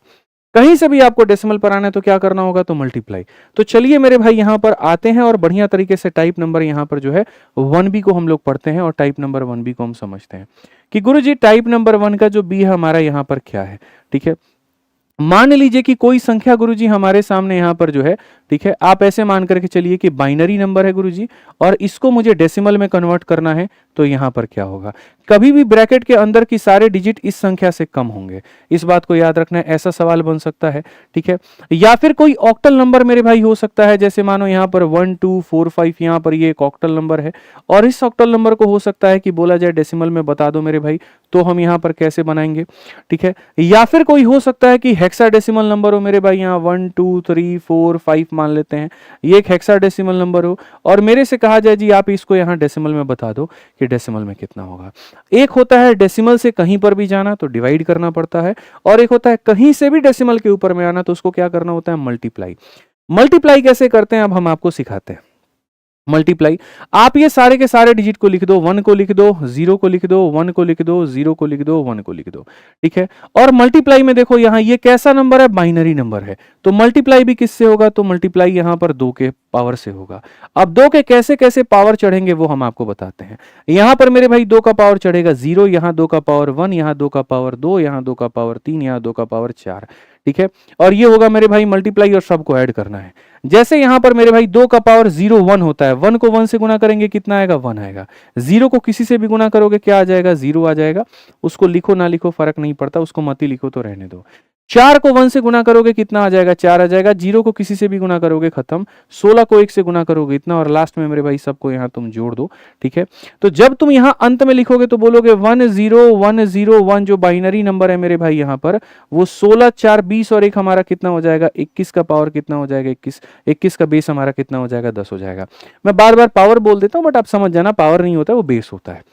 कहीं से भी आपको डेसिमल पर आना है तो क्या करना होगा, तो मल्टीप्लाई। तो चलिए मेरे भाई यहां पर आते हैं और बढ़िया तरीके से टाइप नंबर यहां पर जो है 1b को हम लोग पढ़ते हैं और टाइप नंबर 1b को हम समझते हैं कि गुरुजी टाइप नंबर 1 का जो बी है हमारा यहां पर क्या है। ठीक है, मान लीजिए कि कोई संख्या गुरुजी हमारे सामने यहां पर जो है, ठीक है, आप ऐसे मान करके चलिए कि बाइनरी नंबर है गुरुजी और इसको मुझे डेसिमल में कन्वर्ट करना है, तो यहां पर क्या होगा, कभी भी ब्रैकेट के अंदर की सारे डिजिट इस संख्या से कम होंगे, इस बात को याद रखना है। ऐसा सवाल बन सकता है, ठीक है। या फिर कोई ऑक्टल नंबर मेरे भाई हो सकता है, जैसे मानो यहां पर 1 2 4 5 यहां पर ये एक ऑक्टल नंबर है और इस ऑक्टल नंबर को हो सकता है कि बोला जाए डेसिमल में बता दो मेरे भाई, तो हम यहां पर कैसे बनाएंगे, ठीक है। या फिर कोई हो सकता है कि हेक्साडेसिमल नंबर हो मेरे भाई, यहाँ 1 2 3 4 5 मान लेते हैं, ये एक हेक्साडेसिमल नंबर हो और मेरे से कहा जाए जी आप इसको यहाँ डेसिमल में बता दो कि डेसिमल में कितना होगा। एक होता है डेसिमल से कहीं पर भी जाना तो डिवाइड करना पड़ता है और एक होता है कहीं से भी डेसिमल के ऊपर में आना तो उसको क्या करना होता है, मल्टीप्लाई। मल्टीप्लाई कैसे करते हैं अब हम आपको सिखाते हैं। मल्टीप्लाई, आप ये सारे के सारे डिजिट को लिख दो, 1 को लिख दो, 0 को लिख दो, 1 को लिख दो, 0 को लिख दो, 1 को लिख दो, ठीक है। और मल्टीप्लाई में देखो यहाँ ये कैसा नंबर है, बाइनरी नंबर है, तो मल्टीप्लाई भी किससे होगा, तो मल्टीप्लाई यहाँ पर 2 के पावर से होगा। अब 2 के कैसे कैसे पावर चढ़ेंगे वो हम आपको बताते हैं। यहां पर मेरे भाई 2 का पावर चढ़ेगा 0, यहाँ 2 का पावर 1, यहाँ 2 का पावर 2, यहाँ 2 का पावर 3, यहाँ 2 का पावर 4, ठीक है। और ये होगा मेरे भाई मल्टीप्लाई और सबको ऐड करना है। जैसे यहां पर मेरे भाई 2 का पावर 0 1 होता है, 1 को 1 से गुना करेंगे कितना आएगा, 1 आएगा। 0 को किसी से भी गुना करोगे क्या आ जाएगा, 0 आ जाएगा। उसको लिखो ना लिखो फर्क नहीं पड़ता, उसको मत ही लिखो तो रहने दो। 4 को 1 से गुना करोगे कितना आ जाएगा, 4 आ जाएगा। 0 को किसी से भी गुना करोगे खत्म। 16 को 1 से गुना करोगे इतना और लास्ट में मेरे भाई सबको यहां तुम जोड़ दो, ठीक है। तो जब तुम यहां अंत में लिखोगे तो बोलोगे 1 0 1 0 1, जो बाइनरी नंबर है मेरे भाई यहां पर वो 16 4 20 और 1 हमारा कितना हो जाएगा, 21 का पावर कितना हो जाएगा, 21। 21 का बेस हमारा कितना हो जाएगा, 10 हो जाएगा। मैं बार बार पावर बोल देता हूं बट आप समझ जाना, पावर नहीं होता वो बेस होता है,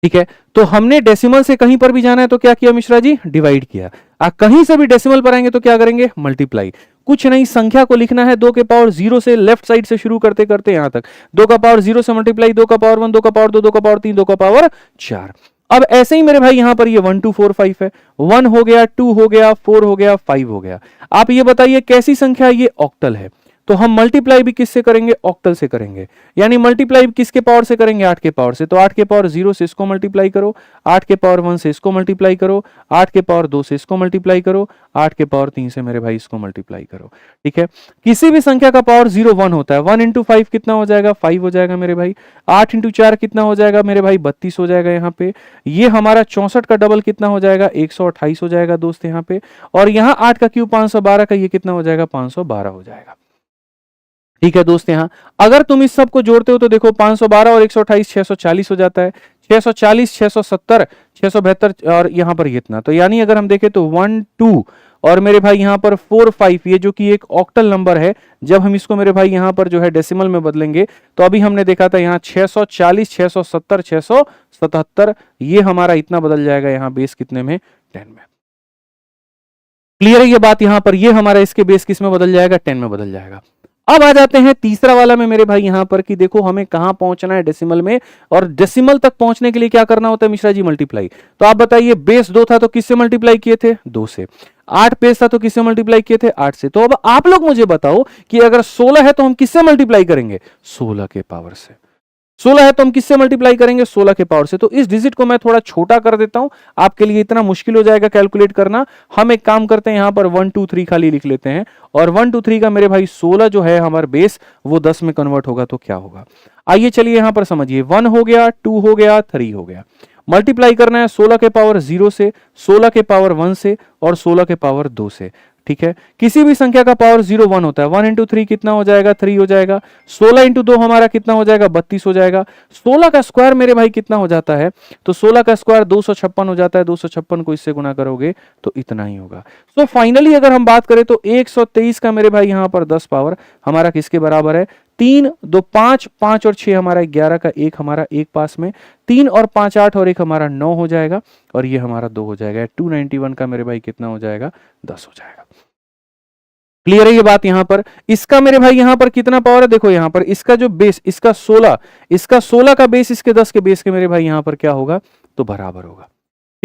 ठीक है। तो हमने डेसिमल से कहीं पर भी जाना है तो क्या किया मिश्रा जी, डिवाइड किया। कहीं से भी डेसिमल पर आएंगे तो क्या करेंगे, मल्टीप्लाई। कुछ नहीं, संख्या को लिखना है 2 के पावर 0 से लेफ्ट साइड से शुरू करते करते यहां तक। 2 का पावर 0 से मल्टीप्लाई, 2 का पावर 1, 2 का पावर 2, 2 का पावर 3, 2 का पावर 4। अब ऐसे ही मेरे भाई यहां पर ये 1 2 4 5 है, 1 हो गया, 2 हो गया, 4 हो गया, 5 हो गया। आप ये बताइए कैसी संख्या, ये ऑक्टल है। तो हम मल्टीप्लाई भी किससे करेंगे, ऑक्टल से करेंगे। यानी मल्टीप्लाई किसके पावर से करेंगे, 8 के पावर से। तो 8 के पावर 0 से इसको मल्टीप्लाई करो, 8 के पावर 1 से इसको मल्टीप्लाई करो, 8 के पावर 2 से इसको मल्टीप्लाई करो, 8 के पावर 3 से मेरे भाई इसको मल्टीप्लाई करो, ठीक है। किसी भी संख्या का पावर 0 1 होता है। 1 इंटू 5 कितना हो जाएगा, 5 हो जाएगा मेरे भाई। 8 इंटू 4 कितना हो जाएगा मेरे भाई, 32 हो जाएगा यहाँ पे। ये हमारा 64 का डबल कितना हो जाएगा, 128 हो जाएगा दोस्त यहाँ पे। और यहाँ 8 का क्यूब 512 का ये कितना हो जाएगा, 512 हो जाएगा, ठीक है दोस्त। यहां अगर तुम इस सब को जोड़ते हो तो देखो 512 और 128 640 हो जाता है। 640 670 672 और यहां पर इतना, तो यानी अगर हम देखें तो 1 2 और मेरे भाई यहां पर 4 5, ये जो कि एक ऑक्टल नंबर है, जब हम इसको मेरे भाई यहां पर जो है डेसिमल में बदलेंगे तो अभी हमने देखा था यहां 640 670 677, ये हमारा इतना बदल जाएगा यहां बेस कितने में, 10 में। क्लियर है ये बात, यहां पर ये हमारा इसके बेस किस में बदल जाएगा, 10 में बदल जाएगा। अब आ जाते हैं तीसरा वाला में मेरे भाई यहां पर कि देखो हमें कहां पहुंचना है डेसिमल में, और डेसिमल तक पहुंचने के लिए क्या करना होता है मिश्रा जी, मल्टीप्लाई। तो आप बताइए, बेस 2 था तो किससे मल्टीप्लाई किए थे, 2 से। 8 बेस था तो किससे मल्टीप्लाई किए थे, 8 से। तो अब आप लोग मुझे बताओ कि अगर 16 है तो हम किससे मल्टीप्लाई करेंगे, 16 के पावर से। 16 है तो हम किससे मल्टीप्लाई करेंगे, 16 के पावर से। तो इस डिजिट को मैं थोड़ा छोटा कर देता हूं, आपके लिए इतना मुश्किल हो जाएगा कैलकुलेट करना। हम एक काम करते हैं, यहां पर 1 2 3 खाली लिख लेते हैं, और 1 2 3 का मेरे भाई 16 जो है हमारा बेस वो 10 में कन्वर्ट होगा तो क्या होगा। आइए चलिए यहां पर समझिए, 1 हो गया, 2 हो गया, 3 हो गया। मल्टीप्लाई करना है 16 के पावर 0 से, 16 के पावर 1 से और 16 के पावर 2 से, ठीक है। किसी भी संख्या का पावर 0 1 होता है। 1 इंटू 3 कितना हो जाएगा, 3 हो जाएगा। 16 इंटू 2 हमारा कितना हो जाएगा, 32 हो जाएगा। 16 का स्क्वायर मेरे भाई कितना हो जाता है, तो 16 का स्क्वायर 256 हो जाता है। 256 को इससे गुना करोगे तो इतना ही होगा। सो फाइनली अगर हम बात करें तो 123 का मेरे भाई यहां पर 10 पावर हमारा किसके बराबर है, 3 2 5 5 और 6 हमारा 11 का 1 हमारा 1 पास में, 3 और 5 8 और 1 हमारा 9 हो जाएगा, और ये हमारा 2 हो जाएगा। 291 का मेरे भाई कितना हो जाएगा, 10 हो जाएगा। क्लियर है ये बात। यहां पर इसका मेरे भाई यहां पर कितना पावर है, देखो यहां पर इसका जो बेस, इसका 16 का बेस इसके 10 के बेस के मेरे भाई यहां पर क्या होगा, तो बराबर होगा,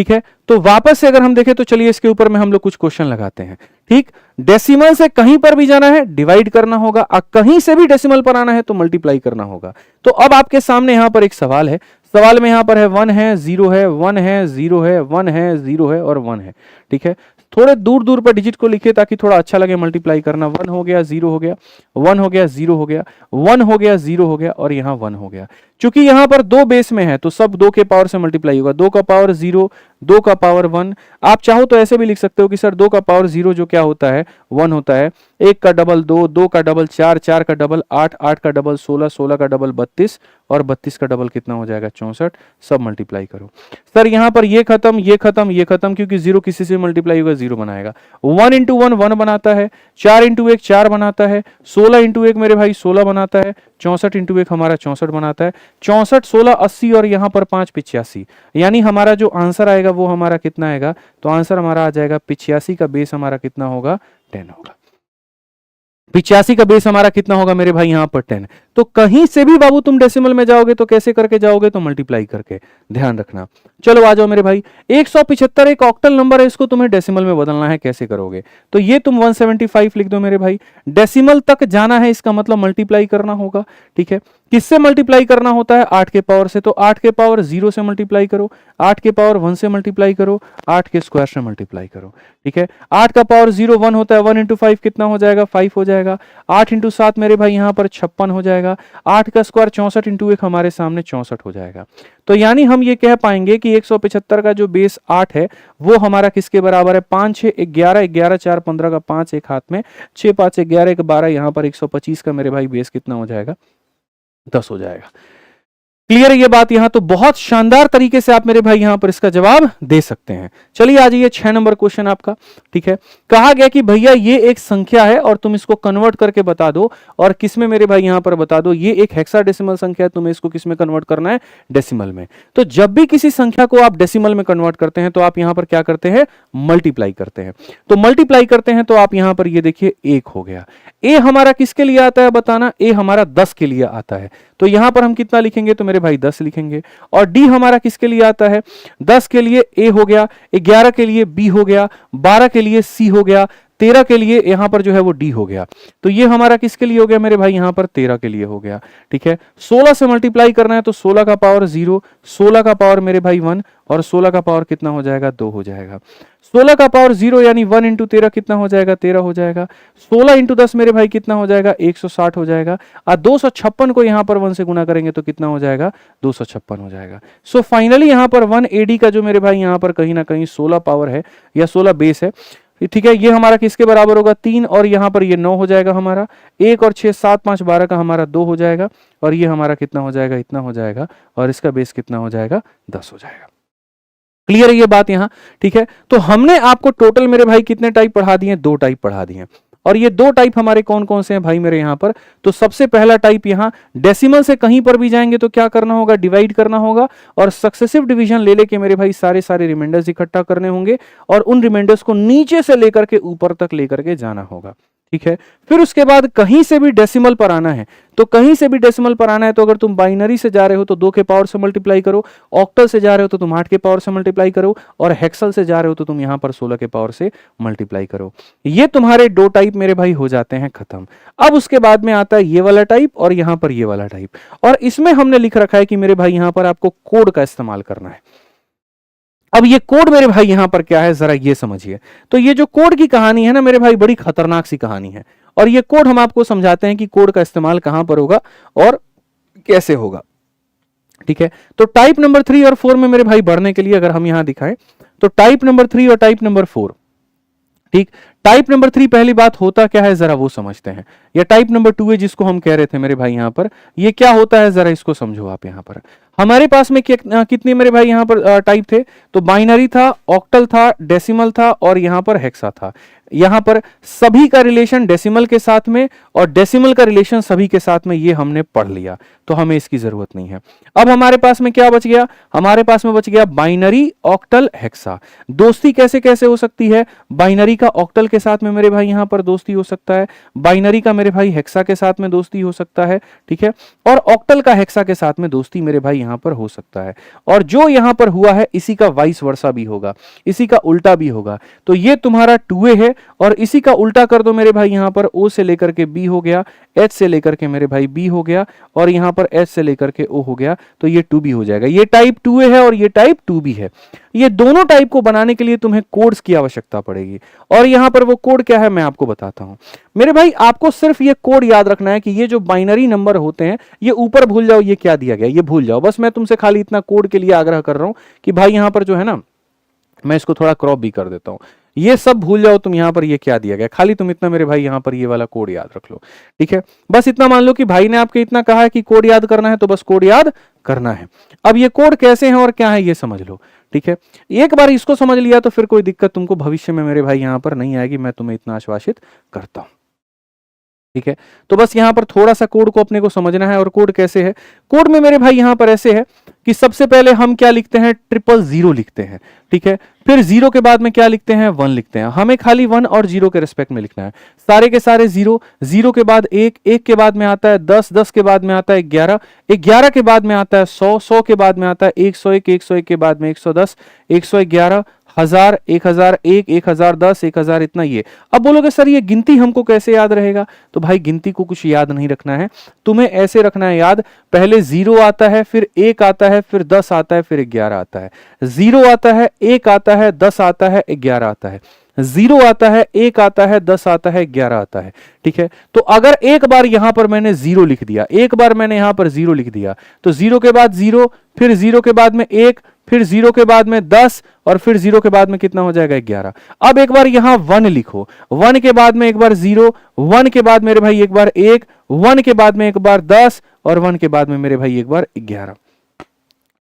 ठीक है, तो वापस से अगर हम देखें तो चलिए इसके ऊपर में हम लोग कुछ क्वेश्चन लगाते हैं। ठीक, डेसिमल से कहीं पर भी जाना है डिवाइड करना होगा, कहीं से भी डेसिमल पर आना है तो मल्टीप्लाई करना होगा। तो अब आपके सामने यहां पर एक सवाल है, सवाल में यहां पर है 1 है 0 है 1 है 0 है 1 है 0 है और 1 है। ठीक है, थोड़े दूर दूर पर डिजिट को लिखिए ताकि थोड़ा अच्छा लगे मल्टीप्लाई करना। 1 हो गया 0 हो गया 1 हो गया 0 हो गया 1 हो गया 0 हो गया और यहां 1 हो गया। चूंकि यहां पर 2 बेस में है तो सब 2 के पावर से मल्टीप्लाई होगा। 2 का पावर 0, 2 का पावर 1। आप चाहो तो ऐसे भी लिख सकते हो कि सर 2 का पावर 0 जो क्या होता है 1 होता है, 1 का डबल 2, 2 का डबल 4, 4 का डबल 8, 8 का डबल 16, 16 का डबल 32 और 32 का डबल कितना हो जाएगा 64। सब मल्टीप्लाई करो। सर यहां पर ये खत्म ये खत्म ये खत्म, क्योंकि 0 किसी से मल्टीप्लाई होगा 0 बनाएगा। 1 इंटू 1 1 बनाता है, 4 इंटू 1 4 बनाता है, 16 इंटू 1 मेरे भाई 16 बनाता है, 64 इंटू 1 हमारा 64 बनाता है। 64 16 80 और यहां पर 5 85, यानी हमारा जो आंसर आएगा वो हमारा कितना आएगा, तो आंसर हमारा आ जाएगा 85 का बेस हमारा कितना होगा 10 होगा। 85 का बेस हमारा कितना होगा मेरे भाई यहां पर 10। तो कहीं से भी बाबू तुम डेसिमल में जाओगे तो कैसे करके जाओगे, तो मल्टीप्लाई करके, ध्यान रखना। चलो आ जाओ मेरे भाई, 175 एक ऑक्टल नंबर है, इसको तुम्हें डेसिमल में बदलना है, कैसे करोगे, तो ये तुम 175 लिख दो मेरे भाई। डेसिमल तक जाना है इसका मतलब मल्टीप्लाई करना होगा। ठीक है, किससे मल्टीप्लाई करना होता है 8 के पावर से, तो 8 के पावर 0 से मल्टीप्लाई करो, 8 के पावर 1 से मल्टीप्लाई करो, 8 के स्क्वायर से मल्टीप्लाई करो। ठीक है, 8 का पावर 0 1 होता है, 1 इंटू 5 कितना हो जाएगा 5 हो जाएगा। 8 इंटू 7 मेरे भाई यहां पर 56 हो जाएगा। 8 का स्क्वायर 64 इंटू 1 हमारे सामने 64 हो जाएगा। तो यानी हम ये कह पाएंगे कि 175 का जो बेस 8 है वो हमारा किसके बराबर है, 5 6 11, 11 4 15 का 5 एक हाथ में, 6 5 11 1 12, यहां पर 125 का मेरे भाई बेस कितना हो जाएगा 10 हो जाएगा। क्लियर है ये बात, यहां तो बहुत शानदार तरीके से आप मेरे भाई यहां पर इसका जवाब दे सकते हैं। चलिए आ जाइए 6 नंबर क्वेश्चन आपका। ठीक है, कहा गया कि भैया ये एक संख्या है और तुम इसको कन्वर्ट करके बता दो, और किसमें मेरे भाई यहां पर बता दो, ये एक हेक्साडेसिमल संख्या है, तुम्हें इसको किसमें कन्वर्ट करना है, डेसिमल में। तो जब भी किसी संख्या को आप डेसिमल में कन्वर्ट करते हैं तो आप यहां पर क्या करते हैं, मल्टीप्लाई करते हैं। तो मल्टीप्लाई करते हैं तो आप यहां पर ये देखिए 1 हो गया। ए हमारा किसके लिए आता है बताना, ए हमारा 10 के लिए आता है, तो यहां पर हम कितना लिखेंगे, तो मेरे भाई 10 लिखेंगे। और डी हमारा किसके लिए आता है, 10 के लिए ए हो गया, 11 के लिए बी हो गया, 12 के लिए सी हो गया, 13 के लिए यहां पर जो है वो डी हो गया। तो ये हमारा किसके लिए हो गया मेरे भाई, यहां पर 13 के लिए हो गया। ठीक है, 16 से मल्टीप्लाई करना है तो 16 का पावर 0, 16 का पावर मेरे भाई 1 और 16 का पावर कितना हो जाएगा 2 हो जाएगा। 16 का पावर 0 यानी 1 इंटू 13 कितना हो जाएगा 13 हो जाएगा। 16 इंटू 10 मेरे भाई कितना हो जाएगा 160 हो जाएगा। और 256 को यहां पर 1 से गुना करेंगे तो कितना हो जाएगा 256 हो जाएगा। सो फाइनली यहां पर 1 एडी का जो मेरे भाई यहां पर कहीं ना कहीं 16 पावर है या 16 बेस है। ठीक है, ये हमारा किसके बराबर होगा 3, और यहां पर ये 9 हो जाएगा हमारा। 1 और 6 7 5 12 का हमारा 2 हो जाएगा, और ये हमारा कितना हो जाएगा इतना हो जाएगा, और इसका बेस कितना हो जाएगा 10 हो जाएगा। क्लियर है ये बात यहां। ठीक है, तो हमने आपको टोटल मेरे भाई कितने टाइप पढ़ा दिए, 2 टाइप पढ़ा दिए। और ये 2 टाइप हमारे कौन कौन से हैं भाई मेरे यहां पर, तो सबसे पहला टाइप यहां डेसिमल से कहीं पर भी जाएंगे तो क्या करना होगा, डिवाइड करना होगा, और सक्सेसिव डिवीजन ले लेके मेरे भाई सारे सारे रिमाइंडर्स इकट्ठा करने होंगे, और उन रिमाइंडर्स को नीचे से लेकर के ऊपर तक लेकर के जाना होगा। ठीक है, फिर उसके बाद कहीं से भी डेसिमल पर आना है, तो कहीं से भी डेसिमल पर आना है तो अगर तुम बाइनरी से जा रहे हो तो 2 के पावर से मल्टीप्लाई करो, ऑक्टल से जा रहे हो तो तुम 8 के पावर से मल्टीप्लाई करो, और हेक्सल से जा रहे हो तो तुम यहां पर 16 के पावर से मल्टीप्लाई करो। ये तुम्हारे 2 टाइप मेरे भाई हो जाते हैं खत्म। अब उसके बाद में आता है ये वाला टाइप और यहां पर ये वाला टाइप, और इसमें हमने लिख रखा है कि मेरे भाई यहां पर आपको कोड का इस्तेमाल करना है। अब ये कोड मेरे भाई यहां पर क्या है जरा ये समझिए। तो ये जो कोड की कहानी है ना मेरे भाई बड़ी खतरनाक सी कहानी है, और ये कोड हम आपको समझाते हैं कि कोड का इस्तेमाल कहां पर होगा और कैसे होगा। ठीक है, तो टाइप नंबर 3 और 4 में मेरे भाई बढ़ने के लिए अगर हम यहां दिखाएं तो टाइप नंबर 3 और टाइप नंबर 4। ठीक, टाइप नंबर 3 पहली बात होता क्या है जरा वो समझते हैं, या टाइप नंबर 2 है जिसको हम कह रहे थे मेरे भाई यहां पर, ये क्या होता है जरा इसको समझो आप। यहां पर हमारे पास में कितने मेरे भाई यहां पर टाइप थे, तो बाइनरी था, ऑक्टल था, डेसिमल था, और यहां पर हेक्सा था। यहां पर सभी का रिलेशन डेसिमल के साथ में और डेसिमल का रिलेशन सभी के साथ में, ये हमने पढ़ लिया, तो हमें इसकी जरूरत नहीं है। अब हमारे पास में क्या बच गया, हमारे पास में बच गया बाइनरी, ऑक्टल, हेक्सा। दोस्ती कैसे कैसे हो सकती है, बाइनरी का ऑक्टल के साथ में मेरे भाई यहां पर दोस्ती हो सकता है, बाइनरी का मेरे भाई हेक्सा के साथ में दोस्ती हो सकता है। ठीक है, और ऑक्टल का हेक्सा के साथ में दोस्ती मेरे भाई यहां पर हो सकता है, और जो यहां पर हुआ है इसी का वाइस वर्सा भी होगा, इसी का उल्टा भी होगा। तो ये तुम्हारा 2a है और इसी का उल्टा कर दो मेरे भाई, यहां पर o से लेकर के b हो गया, h से लेकर के मेरे भाई b हो गया, और यहां पर h से लेकर के o हो गया, तो ये 2b हो जाएगा। ये टाइप 2a है और ये टाइप 2b है। ये दोनों टाइप को बनाने के लिए तुम्हें कोड्स की आवश्यकता पड़ेगी, और यहां पर वो कोड क्या है मैं आपको बताता हूं। मेरे भाई आपको सिर्फ ये कोड याद रखना है कि ये जो बाइनरी नंबर होते हैं ये ऊपर भूल जाओ, ये क्या दिया गया ये भूल जाओ, बस मैं तुमसे खाली इतना कोड के लिए आग्रह कर रहा हूं कि भाई यहां पर जो है ना, मैं इसको थोड़ा क्रॉप भी कर देता हूं, ये सब भूल जाओ तुम, यहां पर ये क्या दिया गया, खाली तुम इतना मेरे भाई यहां पर ये वाला कोड याद रख लो, ठीक है। बस इतना मान लो कि भाई ने आपके इतना कहा है कि कोड याद करना है, तो बस कोड याद करना है। अब ये कोड कैसे हैं और क्या है ये समझ लो, ठीक है। एक बार इसको समझ लिया तो फिर कोई दिक्कत तुमको भविष्य में मेरे भाई यहां पर नहीं आएगी, मैं तुम्हें इतना आश्वासित करता हूं, ठीक है। तो बस यहां पर थोड़ा सा कोड को अपने को समझना है। और कोड कैसे है, कोड में मेरे भाई यहां पर ऐसे है कि सबसे पहले हम क्या लिखते हैं, 000 लिखते हैं, ठीक है। फिर 0 के बाद में क्या लिखते हैं, 1 लिखते हैं। हमें खाली 1 और 0 के रिस्पेक्ट में लिखना है, सारे के सारे 0, 0 के बाद 1, 1 के बाद में आता है 10, 10 के बाद में आता है 11, 11 के बाद में आता है 100, 100 के बाद में आता है 101, 101 के बाद में 110, 111, 1000, 1001, 1010, 1000, इतना ये। अब बोलोगे सर ये गिनती हमको कैसे याद रहेगा, तो भाई गिनती को कुछ याद नहीं रखना है, तुम्हें ऐसे रखना है याद, पहले 0 आता है, फिर 1 आता है, फिर 10 आता है, फिर 11 आता है। 0 आता है, 1 आता है, 10 आता है, 11 आता है। 0 आता है, 1 आता है, 10 आता है, 11 आता है, ठीक है। तो अगर एक बार यहां पर मैंने 0 लिख दिया, एक बार मैंने यहां पर 0 लिख दिया, तो 0 के बाद 0, फिर 0 के बाद में 1, फिर 0 के बाद में 10, और फिर 0 के बाद में कितना हो जाएगा, 11। अब एक बार यहां 1 लिखो, 1 के बाद में एक बार 0, 1 के बाद मेरे भाई एक बार 1, 1 के बाद में एक बार 10, और 1 के बाद में मेरे भाई एक बार 11।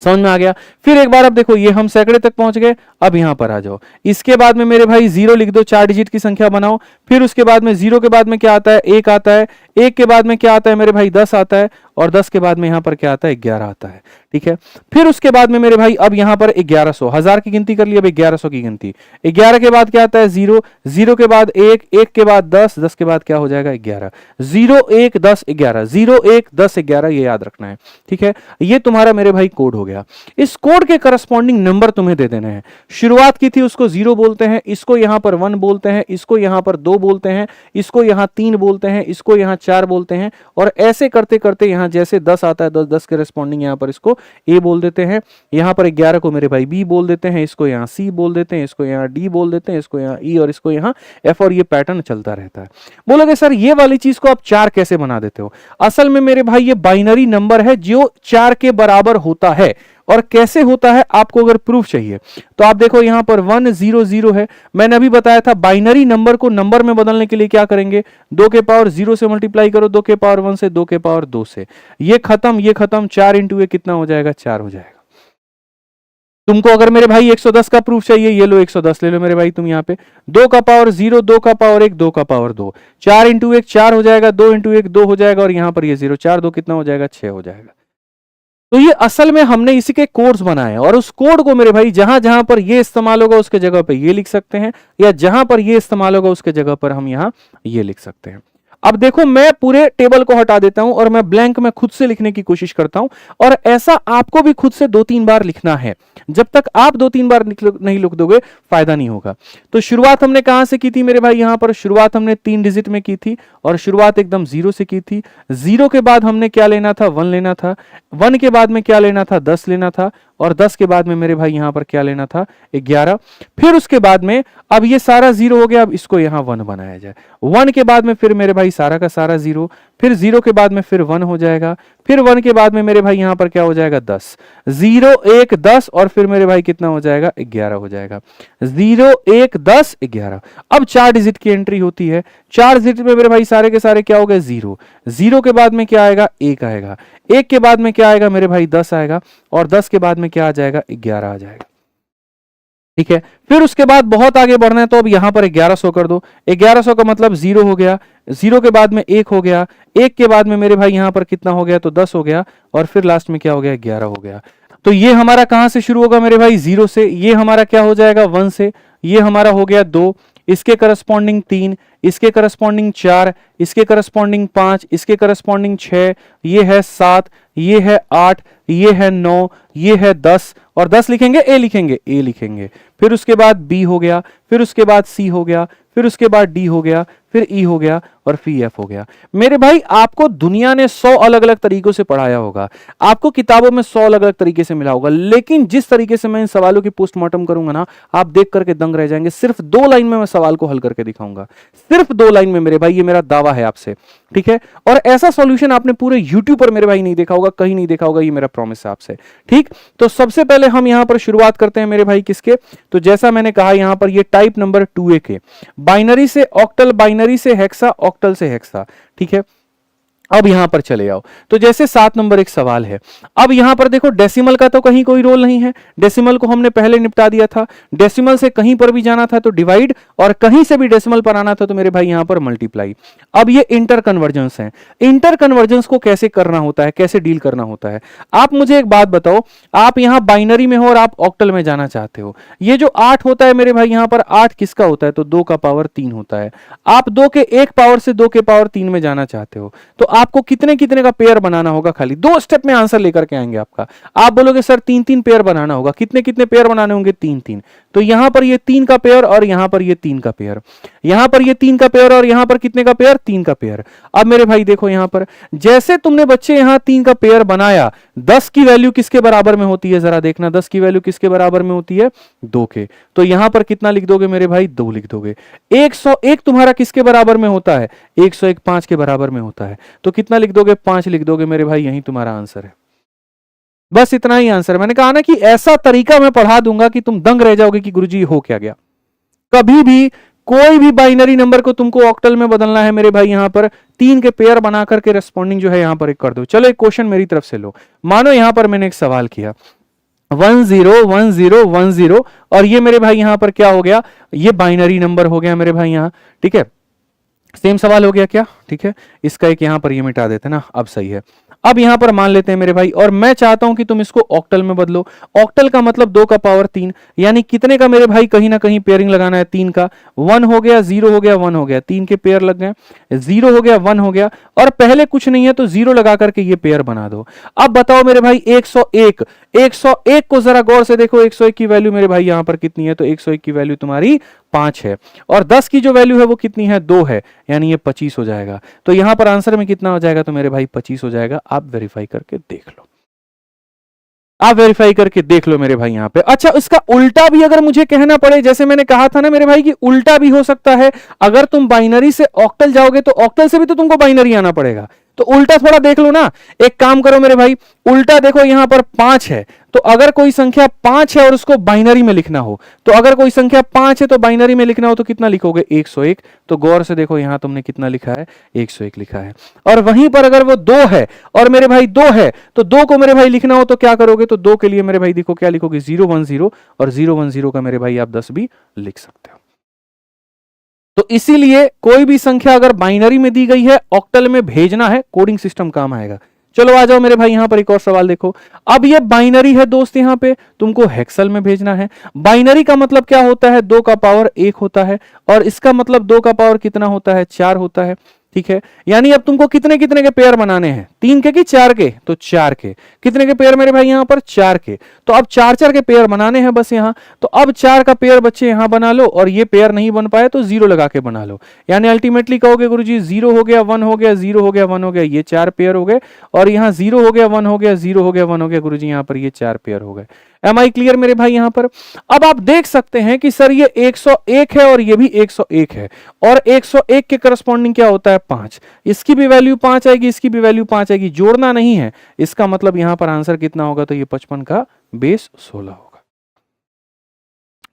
समझ में आ गया। फिर एक बार अब देखो ये हम सैकड़े तक पहुंच गए, अब यहां पर आ जाओ, इसके बाद में मेरे भाई 0 लिख दो, 4 डिजिट की संख्या बनाओ। फिर उसके बाद में 0 के बाद में क्या आता है, 1 आता है, 1 के बाद में क्या आता है मेरे भाई 10 आता है, और 10 के बाद में यहां पर क्या आता है, 11 आता है, ठीक है। फिर उसके बाद में मेरे भाई अब यहां पर 1100, 1000 की गिनती कर ली, अब 1100 की गिनती, 11 के बाद क्या आता है 0, 0 के बाद 1, 1 के बाद 10, 10 के बाद क्या हो जाएगा 11, 0 1 10 11, 0 1 10 11, ये याद रखना है, ठीक है। ये तुम्हारा मेरे भाई कोड हो गया। इस कोड के करस्पॉन्डिंग नंबर तुम्हें दे देने हैं। शुरुआत की थी उसको 0 बोलते हैं, इसको यहां पर 1 बोलते हैं, इसको यहां पर 2 बोलते हैं, इसको यहां 3 बोलते हैं, इसको यहां 4 बोलते हैं, और ऐसे करते करते यहां जैसे 10 आता है 10 10 के रेस्पॉन्डिंग यहां पर इसको ए बोल देते हैं, यहां पर 11 को मेरे भाई बी बोल देते हैं, इसको यहां सी बोल देते हैं, इसको यहां डी बोल देते हैं, इसको यहां ई, और इसको यहां एफ, और ये पैटर्न चलता रहता है। बोलोगे सर ये वाली चीज को आप 4 कैसे बना देते हो? असल में मेरे भाई ये बाइनरी नंबर है जो 4 के बराबर होता है। और कैसे होता है आपको अगर प्रूफ चाहिए तो आप देखो यहां पर 1 0 0 है, मैंने अभी बताया था बाइनरी नंबर को नंबर में बदलने के लिए क्या करेंगे, 2 के पावर 0 से मल्टीप्लाई करो, 2 के पावर 1 से, 2 के पावर 2 से, ये खत्म, 4 इंटू ए कितना हो जाएगा, 4 हो जाएगा। तुमको अगर मेरे भाई 110 का प्रूफ चाहिए, ये लो 110 ले लो मेरे भाई तुम यहाँ पे, 2 का पावर 0, 2 का पावर 1, 2 का पावर 2, 4 इंटू 1 4 हो जाएगा, 2 इंटू 1 2 हो जाएगा, और यहां पर ये 0, 4 2 कितना हो जाएगा, 6 हो जाएगा। तो ये असल में हमने इसी के कोड्स बनाए, और उस कोड को मेरे भाई जहां जहां पर ये इस्तेमाल होगा उसके जगह पर ये लिख सकते हैं, या जहां पर ये इस्तेमाल होगा उसके जगह पर हम यहां ये लिख सकते हैं। अब देखो मैं पूरे टेबल को हटा देता हूं और मैं ब्लैंक में खुद से लिखने की कोशिश करता हूं, और ऐसा आपको भी खुद से 2-3 बार लिखना है। जब तक आप 2-3 बार नहीं लिख दोगे फायदा नहीं होगा। तो शुरुआत हमने कहां से की थी मेरे भाई, यहां पर शुरुआत हमने 3 डिजिट में की थी, और शुरुआत एकदम 0 से की थी। 0 के बाद हमने क्या लेना था, 1 लेना था, 1 के बाद में क्या लेना था, 10 लेना था, और 10 के बाद में मेरे भाई यहां पर क्या लेना था, 11। फिर उसके बाद में अब ये सारा 0 हो गया, अब इसको यहां 1 बनाया जाए। 1 के बाद में फिर मेरे भाई सारा का सारा 0, फिर 0 के बाद में फिर 1 हो जाएगा, फिर 1 के बाद में मेरे भाई यहां पर क्या हो जाएगा, 10, 0 1 10, और फिर मेरे भाई कितना हो जाएगा, 11 हो जाएगा, 0 1 10 11। अब 4 डिजिट की एंट्री होती है, 4 डिजिट में मेरे भाई सारे के सारे क्या हो गए, 0, 0 के बाद में क्या आएगा, 1 आएगा, 1 के बाद में क्या आएगा मेरे भाई, 10 आएगा, और 10 के बाद में क्या आ जाएगा, 11 आ जाएगा, ठीक है। फिर उसके बाद बहुत आगे बढ़ना है तो अब यहां पर 1100 कर दो, 1100 का मतलब 0 हो गया, 0 के बाद में 1 हो गया, 1 के बाद में मेरे भाई यहां पर कितना हो गया, तो 10 हो गया, और फिर लास्ट में क्या हो गया, 11 हो गया। तो ये हमारा कहां से शुरू होगा मेरे भाई, 0 से, ये हमारा क्या हो जाएगा 1 से, ये हमारा हो गया 2, इसके करस्पॉन्डिंग 3, इसके करस्पॉन्डिंग 4, इसके करस्पॉन्डिंग 5, इसके करस्पॉन्डिंग 6, ये है 7, ये है 8, ये है 9, ये है 10, और 10 लिखेंगे ए लिखेंगे, ए लिखेंगे, फिर उसके बाद बी हो गया, फिर उसके बाद सी हो गया, फिर उसके बाद डी हो गया, फिर ई हो गया, और फिर एफ हो गया। मेरे भाई आपको दुनिया ने 100 अलग अलग तरीकों से पढ़ाया होगा, आपको किताबों में 100 अलग अलग तरीके से मिला होगा, लेकिन जिस तरीके से मैं इन सवालों की पोस्टमार्टम करूंगा ना, आप देख करके दंग रह जाएंगे। सिर्फ 2 लाइन में मैं सवाल को हल करके दिखाऊंगा, सिर्फ 2 लाइन में मेरे भाई, ये मेरा दावा है आपसे, ठीक है। और ऐसा सॉल्यूशन आपने पूरे यूट्यूब पर मेरे भाई नहीं देखा होगा, कहीं नहीं देखा होगा, ये मेरा प्रॉमिस है आपसे, ठीक। तो सबसे पहले हम यहां पर शुरुआत करते हैं मेरे भाई किसके, तो जैसा मैंने कहा यहां पर ये टाइप नंबर 2A के, बाइनरी से ऑक्टल, बाइनरी से हेक्सा, ऑक्टल से हेक्सा, ठीक है। अब यहां पर चले आओ, तो जैसे 7 नंबर एक सवाल है। अब यहां पर देखो डेसिमल का तो कहीं कोई रोल नहीं है, डेसिमल को हमने पहले निपटा दिया था। डेसिमल से कहीं पर भी जाना था तो डिवाइड, और कहीं से भी डेसिमल पर आना था तो मेरे भाई यहां पर मल्टीप्लाई। अब ये इंटर कन्वर्जेंस है, इंटर कन्वर्जेंस को कैसे करना होता है, कैसे डील करना होता है। आप मुझे एक बात बताओ, आप यहां बाइनरी में हो और आप ऑक्टल में जाना चाहते हो, ये जो 8 होता है मेरे भाई यहां पर 8 किसका होता है, तो 2 का पावर 3 होता है। आप 2 के 1 पावर से 2 के पावर 3 में जाना चाहते हो, तो आपको कितने कितने का पेयर बनाना होगा, खाली 2 स्टेप में आंसर लेकर के आएंगे आपका। आप बोलोगे सर 3-3 पेयर बनाना होगा, कितने कितने पेयर बनाने होंगे, 3-3। तो यहां पर ये 3 का पेयर और यहां पर ये 3 का पेयर, यहां पर ये 3 का पेयर और यहां पर कितने का पेयर, 3 का पेयर। अब मेरे भाई देखो यहां पर जैसे तुमने बच्चे यहां 3 का पेयर बनाया, 10 की वैल्यू किसके बराबर में होती है, जरा देखना 10 की वैल्यू किसके बराबर में होती है, 2 के। तो यहां पर कितना लिख दोगे मेरे भाई, 2 लिख दोगे। 101 तुम्हारा किसके बराबर में होता है, 101 5 के बराबर में होता है, तो कितना लिख दोगे, 5 लिख दोगे मेरे भाई, यही तुम्हारा आंसर है। बस इतना ही आंसर है। मैंने कहा ना कि ऐसा तरीका मैं पढ़ा दूंगा कि तुम दंग रह जाओगे कि गुरुजी हो क्या गया। कभी भी कोई भी बाइनरी नंबर को तुमको ऑक्टल में बदलना है मेरे भाई, यहां पर 3 के पेयर बना करके रेस्पॉन्डिंग जो है यहां पर एक कर दो। चलो एक क्वेश्चन मेरी तरफ से लो, मानो यहां पर मैंने एक सवाल किया 1 0 1 0 1 0, और ये मेरे भाई यहां पर क्या हो गया, ये बाइनरी नंबर हो गया मेरे भाई यहां, ठीक है। सेम सवाल हो गया क्या, ठीक है। इसका एक यहां पर ये मिटा देते ना, अब सही है। अब यहां पर मान लेते हैं मेरे भाई, और मैं चाहता हूं कि तुम इसको ऑक्टल में बदलो। ऑक्टल का मतलब 2 का पावर 3, यानी कितने का मेरे भाई, कहीं ना कहीं पेयरिंग लगाना है, 3 का। 1 हो गया, 0 हो गया, 1 हो गया, 3 के पेयर लग गए, 0 हो गया, 1 हो गया, और पहले कुछ नहीं है तो 0 लगा करके ये पेयर बना दो। अब बताओ मेरे भाई 101, 101 को जरा गौर से देखो, 101 की वैल्यू मेरे भाई यहां पर कितनी है, तो 101 की वैल्यू तुम्हारी 5 है, और 10 की जो वैल्यू है वो कितनी है, 2 है, यानी ये 25 हो जाएगा। तो यहां पर आंसर में कितना हो जाएगा, तो मेरे भाई 25 हो जाएगा। आप वेरीफाई करके देख लो, आप वेरीफाई करके देख लो मेरे भाई यहां पे। अच्छा, इसका उल्टा भी अगर मुझे कहना पड़े, जैसे मैंने कहा था ना मेरे भाई कि उल्टा भी हो सकता है, अगर तुम बाइनरी से ऑक्टल जाओगे तो ऑक्टल से भी तो तुमको बाइनरी आना पड़ेगा, तो उल्टा थोड़ा देख लो ना। एक काम करो मेरे भाई, उल्टा देखो, यहां पर 5 है, तो अगर कोई संख्या 5 है और उसको बाइनरी में लिखना हो, तो अगर कोई संख्या 5 है तो बाइनरी में लिखना हो तो कितना लिखोगे, 101। तो गौर से देखो यहां तुमने कितना लिखा है, 101 लिखा है। और वहीं पर अगर वो 2 है और मेरे भाई 2 है, तो 2 को मेरे भाई लिखना हो तो क्या करोगे, तो 2 के लिए मेरे भाई देखो क्या लिखोगे, 010, और 010 का मेरे भाई आप 10 भी लिख सकते हो। तो इसीलिए कोई भी संख्या अगर बाइनरी में दी गई है, ऑक्टल में भेजना है, कोडिंग सिस्टम काम आएगा। चलो आ जाओ मेरे भाई, यहां पर एक और सवाल देखो। अब ये बाइनरी है दोस्त, यहां पे तुमको हेक्सल में भेजना है। बाइनरी का मतलब क्या होता है, 2 का पावर 1 होता है, और इसका मतलब 2 का पावर कितना होता है, 4 होता है, ठीक है। यानी अब तुमको कितने कितने के पेयर बनाने हैं, 3 के कि 4 के, तो 4 के। कितने के पेयर मेरे भाई यहां पर, 4 के। तो अब 4-4 के पेयर बनाने हैं बस यहां। तो अब 4 का पेयर बच्चे यहां बना लो, और ये पेयर नहीं बन पाए तो 0 लगा के बना लो। यानी अल्टीमेटली कहोगे गुरुजी 0 हो गया, 1 हो गया, 0 हो गया, 1 हो गया, ये 4 पेयर हो गए, और यहां 0 हो गया, 1 हो गया, 0 हो गया, 1 हो गया, गुरुजी यहां पर ये 4 पेयर हो गए। एम आई क्लियर मेरे भाई यहां पर। अब आप देख सकते हैं कि सर ये 101 है और ये भी 101 है, और 101 के करस्पॉन्डिंग क्या होता है, 5। इसकी भी वैल्यू 5 आएगी, इसकी भी वैल्यू 5 आएगी, जोड़ना नहीं है। इसका मतलब यहां पर आंसर कितना होगा, तो ये 55 का बेस 16 होगा।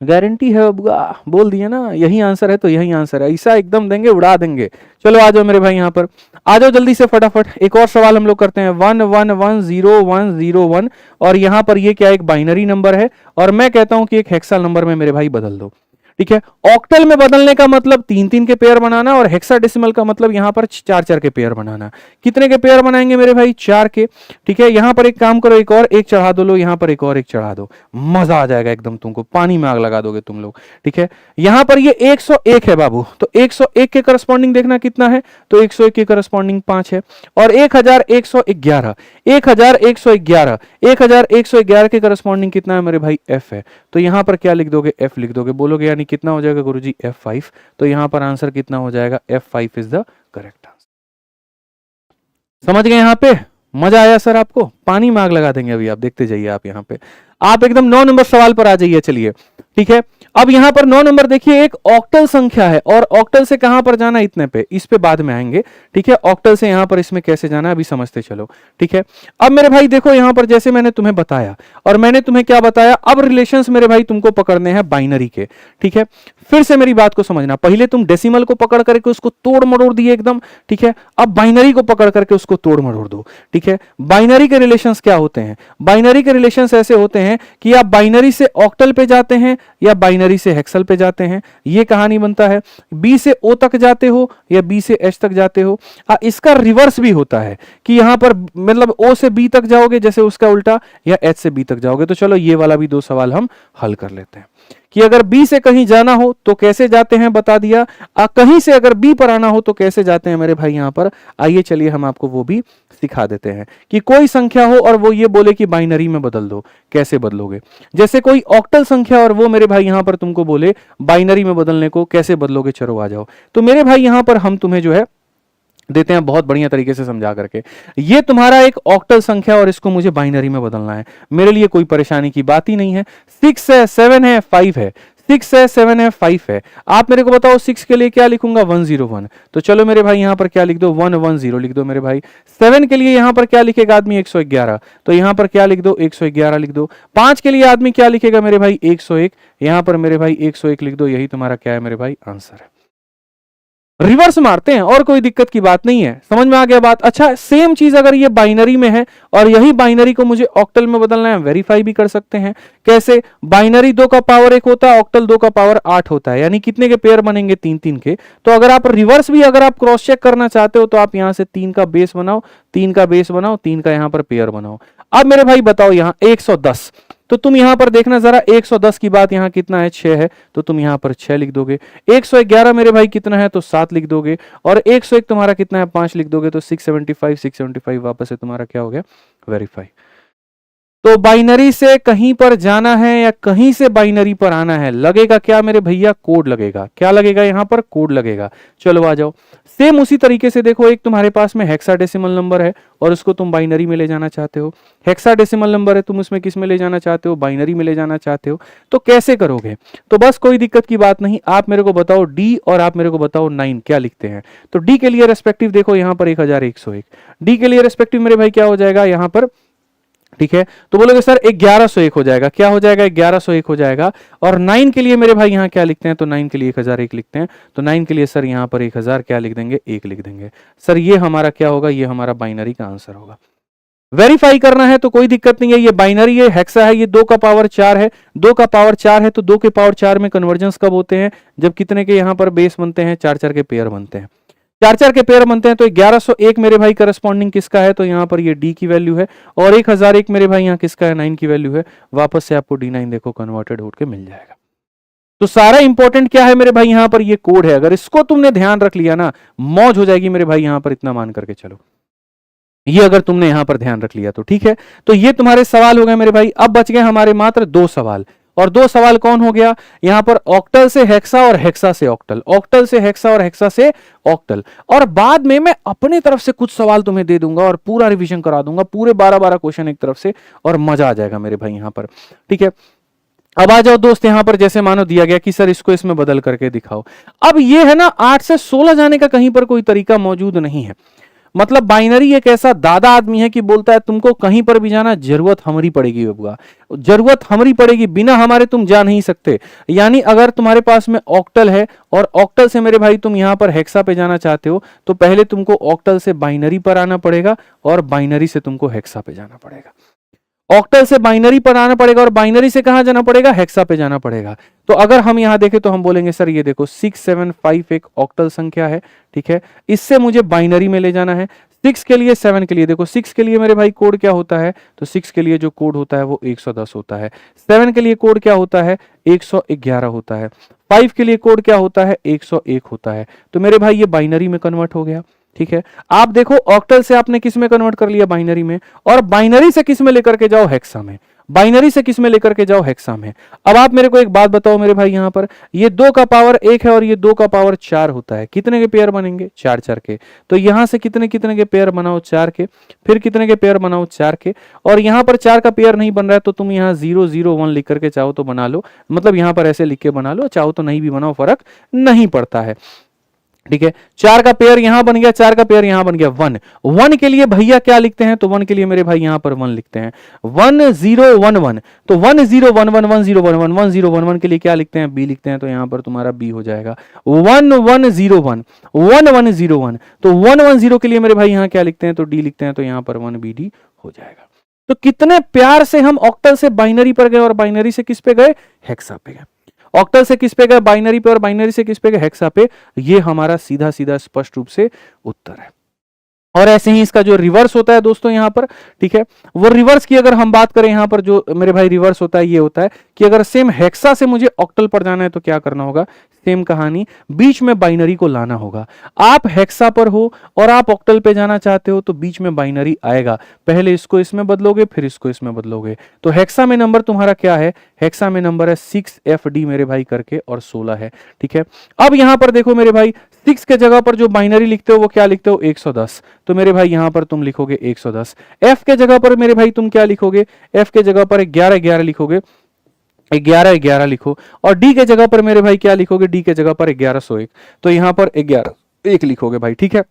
गारंटी है बुआ, बोल दिया ना, यही आंसर है तो यही आंसर है, ऐसा एकदम देंगे, उड़ा देंगे। चलो आ जाओ मेरे भाई यहां पर, आ जाओ जल्दी से फटाफट। एक और सवाल हम लोग करते हैं, 1 1 1 0 1 0 1, और यहां पर ये क्या एक बाइनरी नंबर है, और मैं कहता हूं कि एक हेक्सा नंबर में मेरे भाई बदल दो। ठीक है। ऑक्टल में बदलने का मतलब 3-3 के पेयर बनाना, और हेक्साडेसिमल का मतलब यहां पर 4-4 के पेयर बनाना। कितने के पेयर बनाएंगे मेरे भाई? 4 के। ठीक है, यहां पर एक काम करो, एक और एक चढ़ा दो, लो यहां पर एक और एक चढ़ा दो, मजा आ जाएगा एकदम, तुमको पानी में आग लगा दोगे तुम लोग। ठीक है, यहां पर ये 101 है बाबू, तो 101 के करस्पॉन्डिंग देखना कितना है, तो 101 के करस्पॉन्डिंग 5 है। और 1111 1111 1111 के करस्पॉन्डिंग कितना है मेरे भाई? एफ है। तो यहां पर क्या लिख दोगे? एफ लिख दोगे। बोलोगे यानी कितना हो जाएगा गुरुजी? F5। तो यहां पर आंसर कितना हो जाएगा? F5 is the correct answer. समझ गए यहां पे? मजा आया सर आपको? पानी में आग लगा देंगे अभी आप, देखते जाइए आप। यहां पे आप एकदम 9 नंबर सवाल पर आ जाइए। चलिए ठीक है, अब यहां पर 9 नंबर देखिए, एक ऑक्टल संख्या है, और ऑक्टल से कहां पर जाना? इतने पे, इस पे बाद में आएंगे। ठीक है, ऑक्टल से यहां पर इसमें कैसे जाना अभी समझते चलो। ठीक है, अब मेरे भाई देखो यहां पर जैसे मैंने तुम्हें बताया, और मैंने तुम्हें क्या बताया, अब रिलेशंस मेरे भाई तुमको पकड़ने हैं बाइनरी के। ठीक है, फिर से मेरी बात को समझना, पहले तुम डेसिमल को पकड़ करके उसको तोड़ मरोड़ दिए एकदम। ठीक है, अब बाइनरी को पकड़ करके उसको तोड़ मरोड़ दो। ठीक है, बाइनरी के रिलेशंस क्या होते हैं? बाइनरी के रिलेशंस ऐसे होते हैं कि आप बाइनरी से ऑक्टल पे जाते हैं या बाइनरी से हेक्सल पे जाते हैं, ये कहानी बनता है। बी से ओ तक जाते हो या बी से एच तक जाते हो। इसका रिवर्स भी होता है कि यहां पर मतलब ओ से बी तक जाओगे जैसे उसका उल्टा, या एच से बी तक जाओगे। तो चलो ये वाला भी 2 सवाल हम हल कर लेते हैं कि अगर बी से कहीं जाना हो तो कैसे जाते हैं, बता दिया। कहीं से अगर बी पर आना हो तो कैसे जाते हैं मेरे भाई यहां पर? आइए चलिए हम आपको वो भी सिखा देते हैं कि कोई संख्या हो और वो ये बोले कि बाइनरी में बदल दो, कैसे बदलोगे। जैसे कोई ऑक्टल संख्या और वो मेरे भाई यहां पर तुमको बोले बाइनरी में बदलने को, कैसे बदलोगे? चलो आ जाओ। तो मेरे भाई यहां पर हम तुम्हें जो है देते हैं बहुत बढ़िया तरीके से समझा करके। ये तुम्हारा एक ऑक्टल संख्या और इसको मुझे बाइनरी में बदलना है, मेरे लिए कोई परेशानी की बात ही नहीं है। 6 है, 7 है, 5 है, 6 है, 7 है, 5 है। आप मेरे को बताओ 6 के लिए क्या लिखूंगा? 101। तो चलो मेरे भाई यहां पर क्या लिख दो? 110 लिख दो मेरे भाई। 7 के लिए यहां पर क्या लिखेगा आदमी? 111। तो यहां पर क्या लिख दो? 111 लिख दो। 5 के लिए आदमी क्या लिखेगा मेरे भाई? 101। यहां पर मेरे भाई 101 लिख दो। यही तुम्हारा क्या है मेरे भाई? आंसर है। रिवर्स मारते हैं और कोई दिक्कत की बात नहीं है। समझ में आ गया बात? अच्छा, सेम चीज अगर ये बाइनरी में है और यही बाइनरी को मुझे ऑक्टल में बदलना है, वेरीफाई भी कर सकते हैं। कैसे? बाइनरी 2 का पावर 1 होता है, ऑक्टल 2 का पावर 8 होता है, यानी कितने के पेयर बनेंगे? 3-3 के। तो अगर आप रिवर्स भी अगर आप क्रॉस चेक करना चाहते हो तो आप यहां से 3 का बेस बनाओ, 3 का बेस बनाओ, 3 का यहां पर पेयर बनाओ। अब मेरे भाई बताओ यहां 110, तो तुम यहां पर देखना जरा, 110 की बात यहां कितना है? 6 है, तो तुम यहां पर 6 लिख दोगे। 111 मेरे भाई कितना है? तो 7 लिख दोगे। और 101 तुम्हारा कितना है? 5 लिख दोगे। तो 675 वापस से तुम्हारा क्या हो गया? वेरीफाई। तो बाइनरी से कहीं पर जाना है या कहीं से बाइनरी पर आना है, लगेगा क्या मेरे भैया? कोड लगेगा। क्या लगेगा यहां पर? कोड लगेगा। चलो आ जाओ। सेम उसी तरीके से देखो, एक तुम्हारे पास में हेक्साडेसिमल नंबर है और उसको तुम बाइनरी में ले जाना चाहते हो। हेक्साडेसिमल नंबर है, तुम उसमें किस में ले जाना चाहते हो? बाइनरी में ले जाना चाहते हो। तो कैसे करोगे? तो बस कोई दिक्कत की बात नहीं, आप मेरे को बताओ डी और आप मेरे को बताओ 9 क्या लिखते हैं। तो डी के लिए रेस्पेक्टिव देखो यहां पर 1101, डी के लिए रेस्पेक्टिव मेरे भाई क्या हो जाएगा यहां पर? ठीक है, तो बोलोगे सर 1101 हो जाएगा। क्या हो जाएगा? 1101 हो जाएगा। और 9 के लिए मेरे भाई यहां क्या लिखते हैं? तो 9 के लिए 1001 लिखते हैं। तो 9 के लिए सर यहां पर 1000 क्या लिख देंगे? 1 लिख देंगे। सर ये हमारा क्या होगा? ये हमारा बाइनरी का आंसर होगा। वेरीफाई करना है तो कोई दिक्कत नहीं है, ये बाइनरी है, हेक्सा है, ये 2 का पावर 4 है। 2 का पावर 4 है तो 2 के पावर 4 में कन्वर्जेंस कब होते हैं? जब कितने के यहां पर बेस बनते हैं? 4-4 के पेयर बनते हैं। 4-4 के पेयर बनते हैं। तो 1101 मेरे भाई करस्पॉन्डिंग किसका है? तो यहां पर ये डी की वैल्यू है। और 1001 मेरे भाई यहां किसका है? 9 की वैल्यू है। वापस से आपको D9 देखो कन्वर्टेड होकर मिल जाएगा। तो सारा इंपॉर्टेंट क्या है मेरे भाई? यहां पर ये कोड है, अगर इसको तुमने ध्यान रख लिया ना, मौज हो जाएगी मेरे भाई। यहां पर इतना मान करके चलो, ये अगर तुमने यहां पर ध्यान रख लिया तो ठीक है। तो ये तुम्हारे सवाल हो गए मेरे भाई। अब बच गए हमारे मात्र 2 सवाल। और 2 सवाल कौन हो गया यहां पर? ऑक्टल से हेक्सा और हेक्सा से ऑक्टल, ऑक्टल से हेक्सा और हेक्सा से ऑक्टल। और बाद में मैं अपने तरफ से कुछ सवाल तुम्हें दे दूंगा और पूरा रिवीजन करा दूंगा, पूरे 12-12 क्वेश्चन एक तरफ से, और मजा आ जाएगा मेरे भाई यहां पर। ठीक है, अब आ जाओ दोस्त यहां पर, जैसे मानो दिया गया कि सर इसको इसमें बदल करके दिखाओ। अब ये है ना, 8 से 16 जाने का कहीं पर कोई तरीका मौजूद नहीं है। मतलब बाइनरी एक ऐसा दादा आदमी है कि बोलता है तुमको कहीं पर भी जाना, जरूरत हमारी पड़ेगी बबुआ, जरूरत हमारी पड़ेगी, बिना हमारे तुम जा नहीं सकते। यानी अगर तुम्हारे पास में ऑक्टल है और ऑक्टल से मेरे भाई तुम यहां पर हेक्सा पे जाना चाहते हो, तो पहले तुमको ऑक्टल से बाइनरी पर आना पड़ेगा और बाइनरी से तुमको हेक्सा पे जाना पड़ेगा। ऑक्टल से बाइनरी पर आना पड़ेगा और बाइनरी से कहां जाना पड़ेगा, हेक्सा पे जाना पड़ेगा। तो अगर हम यहां देखें तो हम बोलेंगे सर ये देखो 675 एक ऑक्टल संख्या है, ठीक है, इससे मुझे बाइनरी में ले जाना है। 6 के लिए 7 के लिए, देखो 6 के लिए मेरे भाई कोड क्या होता है, तो 6 के लिए जो कोड होता है वो 110 होता है। 7 के लिए कोड क्या होता है, 111 होता है। 5 के लिए कोड क्या होता है, 101 होता है। तो मेरे भाई ये बाइनरी में कन्वर्ट हो गया, ठीक है। आप देखो ऑक्टल से आपने किस में कन्वर्ट कर लिया, बाइनरी में, और बाइनरी से किस में लेकर के जाओ, हेक्सा में। बाइनरी से किस में लेकर के जाओ, हेक्सा में। अब आप मेरे को एक बात बताओ मेरे भाई, यहां पर ये 2 का पावर 1 है और ये 2 का पावर 4 होता है, कितने के पेयर बनेंगे, 4 4 के। तो यहां से कितने कितने के पेयर बनाओ, 4 के, फिर कितने के पेयर बनाओ, 4 के, और यहां पर 4 का पेयर नहीं बन रहा है तो तुम यहां 0 0 1 लिख करके चाहो तो बना लो, मतलब यहां पर ऐसे लिख के बना लो, चाहो तो नहीं भी बनाओ, फर्क नहीं पड़ता है, ठीक है। 4 का पेयर यहां बन गया, 4 का पेयर यहां बन गया, 1 1 के लिए भैया क्या लिखते हैं, तो 1 के लिए मेरे भाई यहां पर 1 लिखते हैं, 1 0 1 1। तो 1 0 1 1 1 0 1 1 1 0 1 1 के लिए क्या लिखते हैं, बी लिखते हैं, तो यहां पर तुम्हारा बी हो जाएगा। 1 1 0 1 1 1 0 1, तो 1 1 0 के लिए मेरे भाई यहां क्या लिखते हैं, तो डी लिखते हैं, तो यहां पर 1 बी डी हो जाएगा। तो कितने प्यार से हम ऑक्टल से बाइनरी पर गए और बाइनरी से किस पे गए, हेक्सा पे गए। ऑक्टल से किस पे गए, बाइनरी पे, और बाइनरी से किस पे गए, हेक्सा पे। ये हमारा सीधा सीधा स्पष्ट रूप से उत्तर है। और ऐसे ही इसका जो रिवर्स होता है दोस्तों यहां पर, ठीक है, वो रिवर्स की अगर हम बात करें, यहां पर जो मेरे भाई रिवर्स होता है ये होता है कि अगर सेम हेक्सा से मुझे ऑक्टल पर जाना है तो क्या करना होगा, सेम कहानी, बीच में बाइनरी को लाना होगा। आप हेक्सा पर हो और आप ऑक्टल पे जाना चाहते हो तो बीच में बाइनरी आएगा, पहले इसको इसमें बदलोगे फिर इसको इसमें बदलोगे। तो हेक्सा में नंबर तुम्हारा क्या है, हेक्सा में नंबर है 6FD मेरे भाई करके, और 16 है, ठीक है। अब यहां पर देखो मेरे भाई 6 के जगह पर जो बाइनरी लिखते हो वो क्या लिखते हो, 110। तो मेरे भाई यहां पर तुम लिखोगे 110। एफ के जगह पर मेरे भाई तुम क्या लिखोगे, एफ के जगह पर 11 11 लिखोगे, 11 11 लिखो। और डी के जगह पर मेरे भाई क्या लिखोगे, डी के जगह पर 1101। तो यहां पर 11 1 लिखोगे भाई, ठीक है।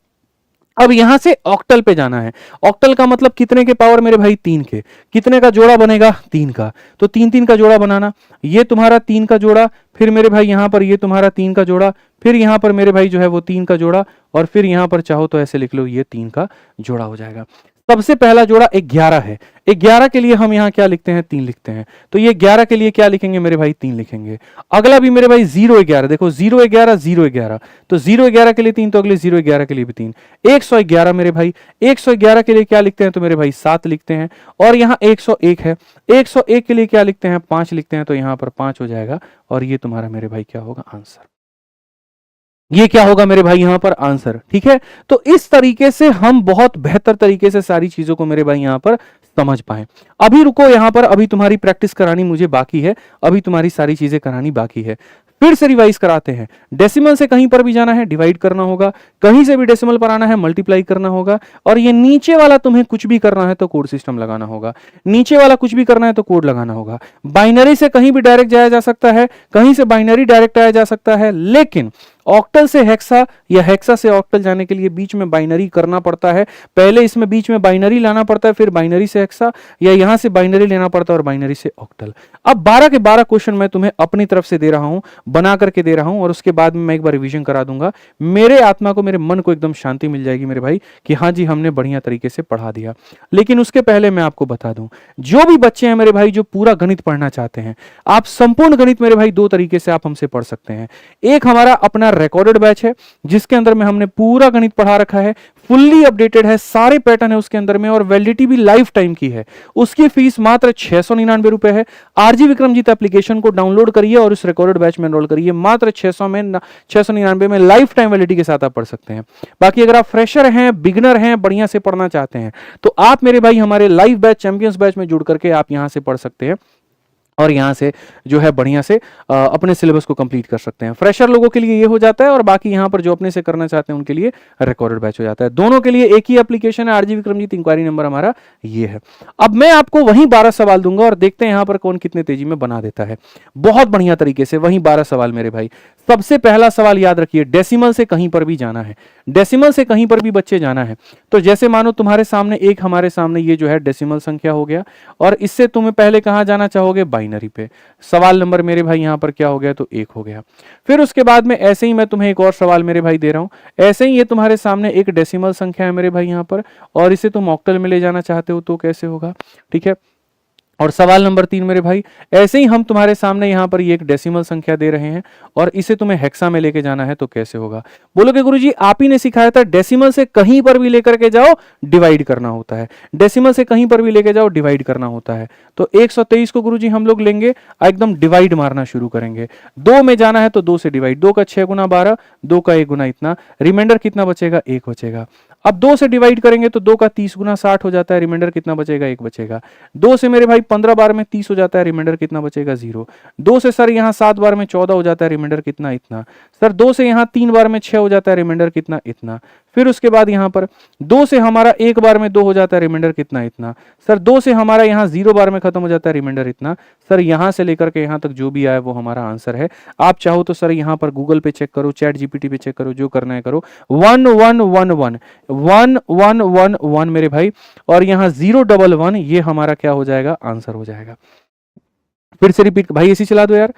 अब यहां से ऑक्टल पे जाना है। ऑक्टल का मतलब कितने के पावर मेरे भाई, 3 के। कितने का जोड़ा बनेगा, 3 का। तो 3 3 का जोड़ा बनाना, ये तुम्हारा 3 का जोड़ा, फिर मेरे भाई यहां पर ये तुम्हारा 3 का जोड़ा, फिर यहां पर मेरे भाई जो है वो 3 का जोड़ा, और फिर यहां पर चाहो तो ऐसे लिख लो, ये 3 का जोड़ा हो जाएगा। सबसे पहला जोड़ा 11 है, 11 के लिए हम यहां क्या लिखते हैं, 3 लिखते हैं। तो ये 11 के लिए क्या लिखेंगे मेरे भाई, 3 लिखेंगे। अगला भी मेरे भाई 0 11, देखो 0 11 0 11, तो 0 11 के लिए 3, तो अगले 0 11 के लिए भी 3। 111 मेरे भाई, 111 के लिए क्या लिखते हैं, तो मेरे भाई 7 लिखते हैं। और यहाँ 101 है, 101 के लिए क्या लिखते हैं, 5 लिखते हैं, तो यहां पर 5 हो जाएगा। और ये तुम्हारा मेरे भाई क्या होगा, आंसर। ये क्या होगा मेरे भाई यहां पर, आंसर, ठीक है। तो इस तरीके से हम बहुत बेहतर तरीके से सारी चीजों को मेरे भाई यहां पर समझ पाए। अभी रुको यहां पर, अभी तुम्हारी प्रैक्टिस करानी मुझे बाकी है, अभी तुम्हारी सारी चीजें करानी बाकी है। फिर से रिवाइज कराते हैं। डेसिमल से कहीं पर भी जाना है डिवाइड करना होगा, कहीं से भी डेसिमल पर आना है मल्टीप्लाई करना होगा, और ये नीचे वाला तुम्हें कुछ भी करना है तो कोड सिस्टम लगाना होगा। नीचे वाला कुछ भी करना है तो कोड लगाना होगा। बाइनरी से कहीं भी डायरेक्ट जाया जा सकता है, कहीं से बाइनरी डायरेक्ट आया जा सकता है, लेकिन ऑक्टल से हेक्सा या हेक्सा से ऑक्टल जाने के लिए बीच में बाइनरी करना पड़ता है। पहले इसमें बीच में बाइनरी लाना पड़ता है, फिर बाइनरी से हेक्सा, या यहां से बाइनरी लेना पड़ता है और बाइनरी से ऑक्टल। अब 12 के 12 क्वेश्चन मैं तुम्हें अपनी तरफ से दे रहा हूं, बना करके दे रहा हूं, और उसके बाद में मैं एक बार रिवीजन करा दूंगा। मेरे आत्मा को, मेरे मन को एकदम शांति मिल जाएगी मेरे भाई कि हाँ जी हमने बढ़िया तरीके से पढ़ा दिया। लेकिन उसके पहले मैं आपको बता दूं, जो भी बच्चे हैं मेरे भाई जो पूरा गणित पढ़ना चाहते हैं, आप संपूर्ण गणित मेरे भाई 2 तरीके से आप हमसे पढ़ सकते हैं। एक हमारा अपना रिकॉर्डेड बैच है जिसके अंदर में हमने पूरा गणित पढ़ा रखा है, फुल्ली अपडेटेड है, सारे पैटर्न है उसके अंदर में, और वैलिडिटी भी लाइफ टाइम की है। उसकी फीस मात्र 699 रुपए है। आरजी विक्रमजीत एप्लीकेशन को डाउनलोड करिए और उस रिकॉर्डेड बैच में एनरोल करिए। मात्र 699 में लाइफ टाइम वैलिडिटी के साथ आप पढ़ सकते हैं। बाकी अगर आप फ्रेशर हैं, बिगनर हैं, बढ़िया से पढ़ना चाहते हैं, तो आप मेरे भाई हमारे लाइव बैच, चैंपियंस बैच में जुड़ करके आप यहां से पढ़ सकते हैं, और यहां से जो है बढ़िया से अपने सिलेबस को कंप्लीट कर सकते हैं। फ्रेशर लोगों के लिए ये हो जाता है, और बाकी यहां पर जो अपने से करना चाहते हैं उनके लिए रिकॉर्डेड बैच हो जाता है। दोनों के लिए एक ही एप्लीकेशन है, आरजी विक्रमजीत, इंक्वायरी नंबर हमारा ये है। अब मैं आपको वहीं 12 सवाल दूंगा और देखते हैं यहां पर कौन कितने तेजी में बना देता है। बहुत बढ़िया तरीके से वहीं 12 सवाल मेरे भाई। सबसे पहला सवाल याद रखिए, डेसिमल से कहीं पर भी जाना है, डेसिमल से कहीं पर भी बच्चे जाना है। तो जैसे मानो तुम्हारे सामने एक, हमारे सामने ये जो है डेसिमल संख्या हो गया, और इससे तुम्हें पहले कहां जाना चाहोगे, बाइनरी पे। सवाल नंबर मेरे भाई यहां पर क्या हो गया, तो 1 हो गया। फिर उसके बाद में ऐसे ही मैं तुम्हें एक और सवाल मेरे भाई दे रहा हूं। ऐसे ही ये तुम्हारे सामने एक डेसिमल संख्या है मेरे भाई यहां पर, और इसे तुम ऑक्टल में ले जाना चाहते हो तो कैसे होगा, ठीक है। और सवाल नंबर 3 मेरे भाई, ऐसे ही हम तुम्हारे सामने यहाँ पर ये एक डेसिमल संख्या दे रहे हैं और इसे तुम्हें हेक्सा में लेके जाना है तो कैसे होगा। बोलोगे गुरुजी आप ही ने सिखाया था डेसिमल से कहीं पर भी लेकर के जाओ डिवाइड करना होता है, डेसिमल से कहीं पर भी लेके जाओ डिवाइड करना होता है। तो 123 को गुरुजी हम लोग लेंगे एकदम डिवाइड मारना शुरू करेंगे। 2 में जाना है तो 2 से डिवाइड, 2 का 6 गुना 12, 2 का 1 गुना इतना, रिमाइंडर कितना बचेगा 1 बचेगा। अब 2 से डिवाइड करेंगे तो 2 का 30 गुना 60 हो जाता है, रिमाइंडर कितना बचेगा 1 बचेगा। 2 से मेरे भाई 15 बार में 30 हो जाता है, रिमाइंडर कितना बचेगा 0। 2 से सर यहाँ 7 बार में 14 हो जाता है, रिमाइंडर कितना इतना। सर 2 से यहाँ 3 बार में 6 हो जाता है, रिमाइंडर कितना इतना। फिर उसके बाद यहाँ पर 2 से हमारा 1 बार में 2 हो जाता है, रिमाइंडर कितना इतना। सर 2 से हमारा यहाँ 0 बार में खत्म हो जाता है, रिमाइंडर इतना। सर यहाँ से लेकर के यहाँ तक जो भी आया वो हमारा आंसर है। आप चाहो तो सर यहाँ पर गूगल पे चेक करो, चैट जीपीटी पे चेक करो, जो करना है करो। 1 1 1 1 1 1 1 1 मेरे भाई, और यहाँ 0 1 1 ये हमारा क्या हो जाएगा आंसर हो जाएगा। फिर से रिपीट भाई ऐसी चला दो यार,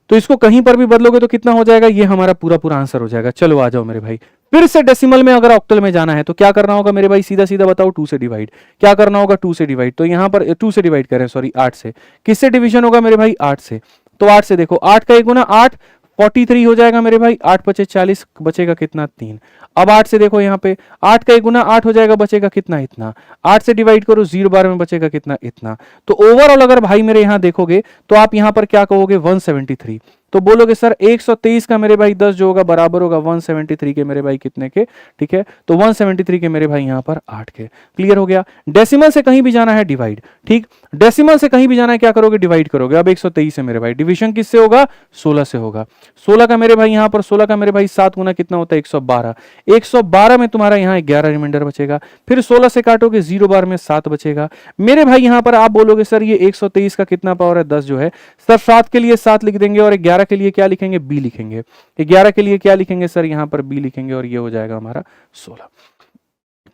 तो इसको कहीं पर भी बदलोगे तो कितना हो जाएगा, ये हमारा पूरा पूरा आंसर हो जाएगा। चलो आ जाओ मेरे भाई, फिर से डेसिमल में अगर ऑक्टल में जाना है तो क्या करना होगा मेरे भाई, सीधा सीधा बताओ 2 से डिवाइड। क्या करना होगा 2 से डिवाइड, तो यहां पर 2 से डिवाइड करें, सॉरी 8 से। किससे डिवीजन होगा मेरे भाई 8 से, तो 8 से देखो 8 का 1 गुना 8 43 हो जाएगा मेरे भाई, 8 पचे 40 बचेगा कितना 3। अब 8 से देखो यहाँ पे 8 का 1 गुना 8 हो जाएगा, बचेगा कितना इतना। 8 से डिवाइड करो 0 बार में बचेगा कितना इतना। तो ओवरऑल अगर भाई मेरे यहाँ देखोगे तो आप यहाँ पर क्या कहोगे 173। तो बोलोगे सर 123 का मेरे भाई 10 जो होगा बराबर होगा 173 के मेरे भाई कितने के, ठीक है। तो 173 के मेरे भाई यहाँ पर 8 के। क्लियर हो गया। डेसिमल से कहीं भी जाना है डिवाइड, ठीक, डेसिमल से कहीं भी जाना है क्या करोगे डिवाइड करोगे। अब 123 है मेरे भाई, डिवीजन किससे होगा 16 से होगा। 16 का मेरे भाई यहाँ पर 16 का मेरे भाई 7 गुना कितना होता है 112। 112 में तुम्हारा यहाँ 11 रिमाइंडर बचेगा। फिर 16 से काटोगे 0 बार में 7 बचेगा मेरे भाई। यहाँ पर आप बोलोगे सर ये 123 का कितना पावर है 10 जो है। सर 7 के लिए 7 लिख देंगे और 11 के लिए क्या लिखेंगे बी लिखेंगे। 11 के लिए क्या लिखेंगे सर यहाँ पर बी लिखेंगे और ये हो जाएगा हमारा 16।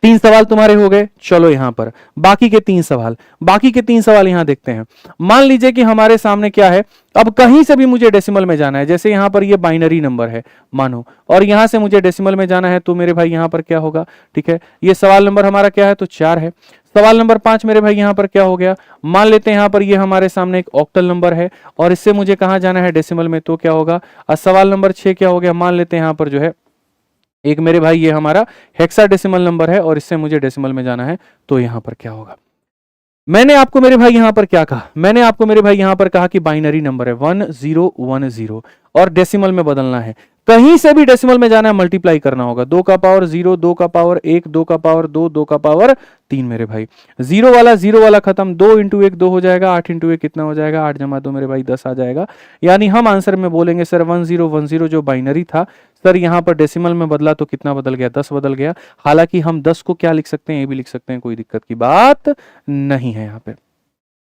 3 सवाल तुम्हारे हो गए। चलो यहां पर बाकी के 3 सवाल, बाकी के 3 सवाल यहां देखते हैं। मान लीजिए कि हमारे सामने क्या है, अब कहीं से भी मुझे डेसिमल में जाना है, जैसे यहां पर ये बाइनरी नंबर है मानो, और यहां से मुझे डेसिमल में जाना है तो मेरे भाई यहां पर क्या होगा, ठीक है। ये सवाल नंबर हमारा क्या है तो 4 है। सवाल नंबर 5 मेरे भाई यहां पर क्या हो गया, मान लेते हैं यहां पर ये हमारे सामने एक ऑक्टल नंबर है और इससे मुझे कहां जाना है डेसिमल में, तो क्या होगा। सवाल नंबर 6 क्या हो गया, मान लेते हैं यहां पर जो है एक मेरे भाई ये हमारा हेक्साडेसिमल नंबर है और इससे मुझे डेसिमल में जाना है तो यहां पर क्या होगा। मैंने आपको मेरे भाई यहां पर क्या कहा, मैंने आपको मेरे भाई यहां पर कहा कि बाइनरी नंबर है 1010 और डेसिमल में बदलना है। कहीं से भी डेसिमल में जाना है मल्टीप्लाई करना होगा। 2 का पावर 0, 2 का पावर 1, 2 का पावर 2, 2 का पावर 3 मेरे भाई। 0 वाला खत्म, 2 इंटू 1 2 हो जाएगा, 8 इंटू 1 कितना हो जाएगा, 8 जमा 2 मेरे भाई 10 आ जाएगा। यानी हम आंसर में बोलेंगे सर 1010 जो बाइनरी था सर यहाँ पर डेसिमल में बदला तो कितना बदल गया 10 बदल गया। हालांकि हम 10 को क्या लिख सकते हैं, ये भी लिख सकते हैं, कोई दिक्कत की बात नहीं है यहाँ पे।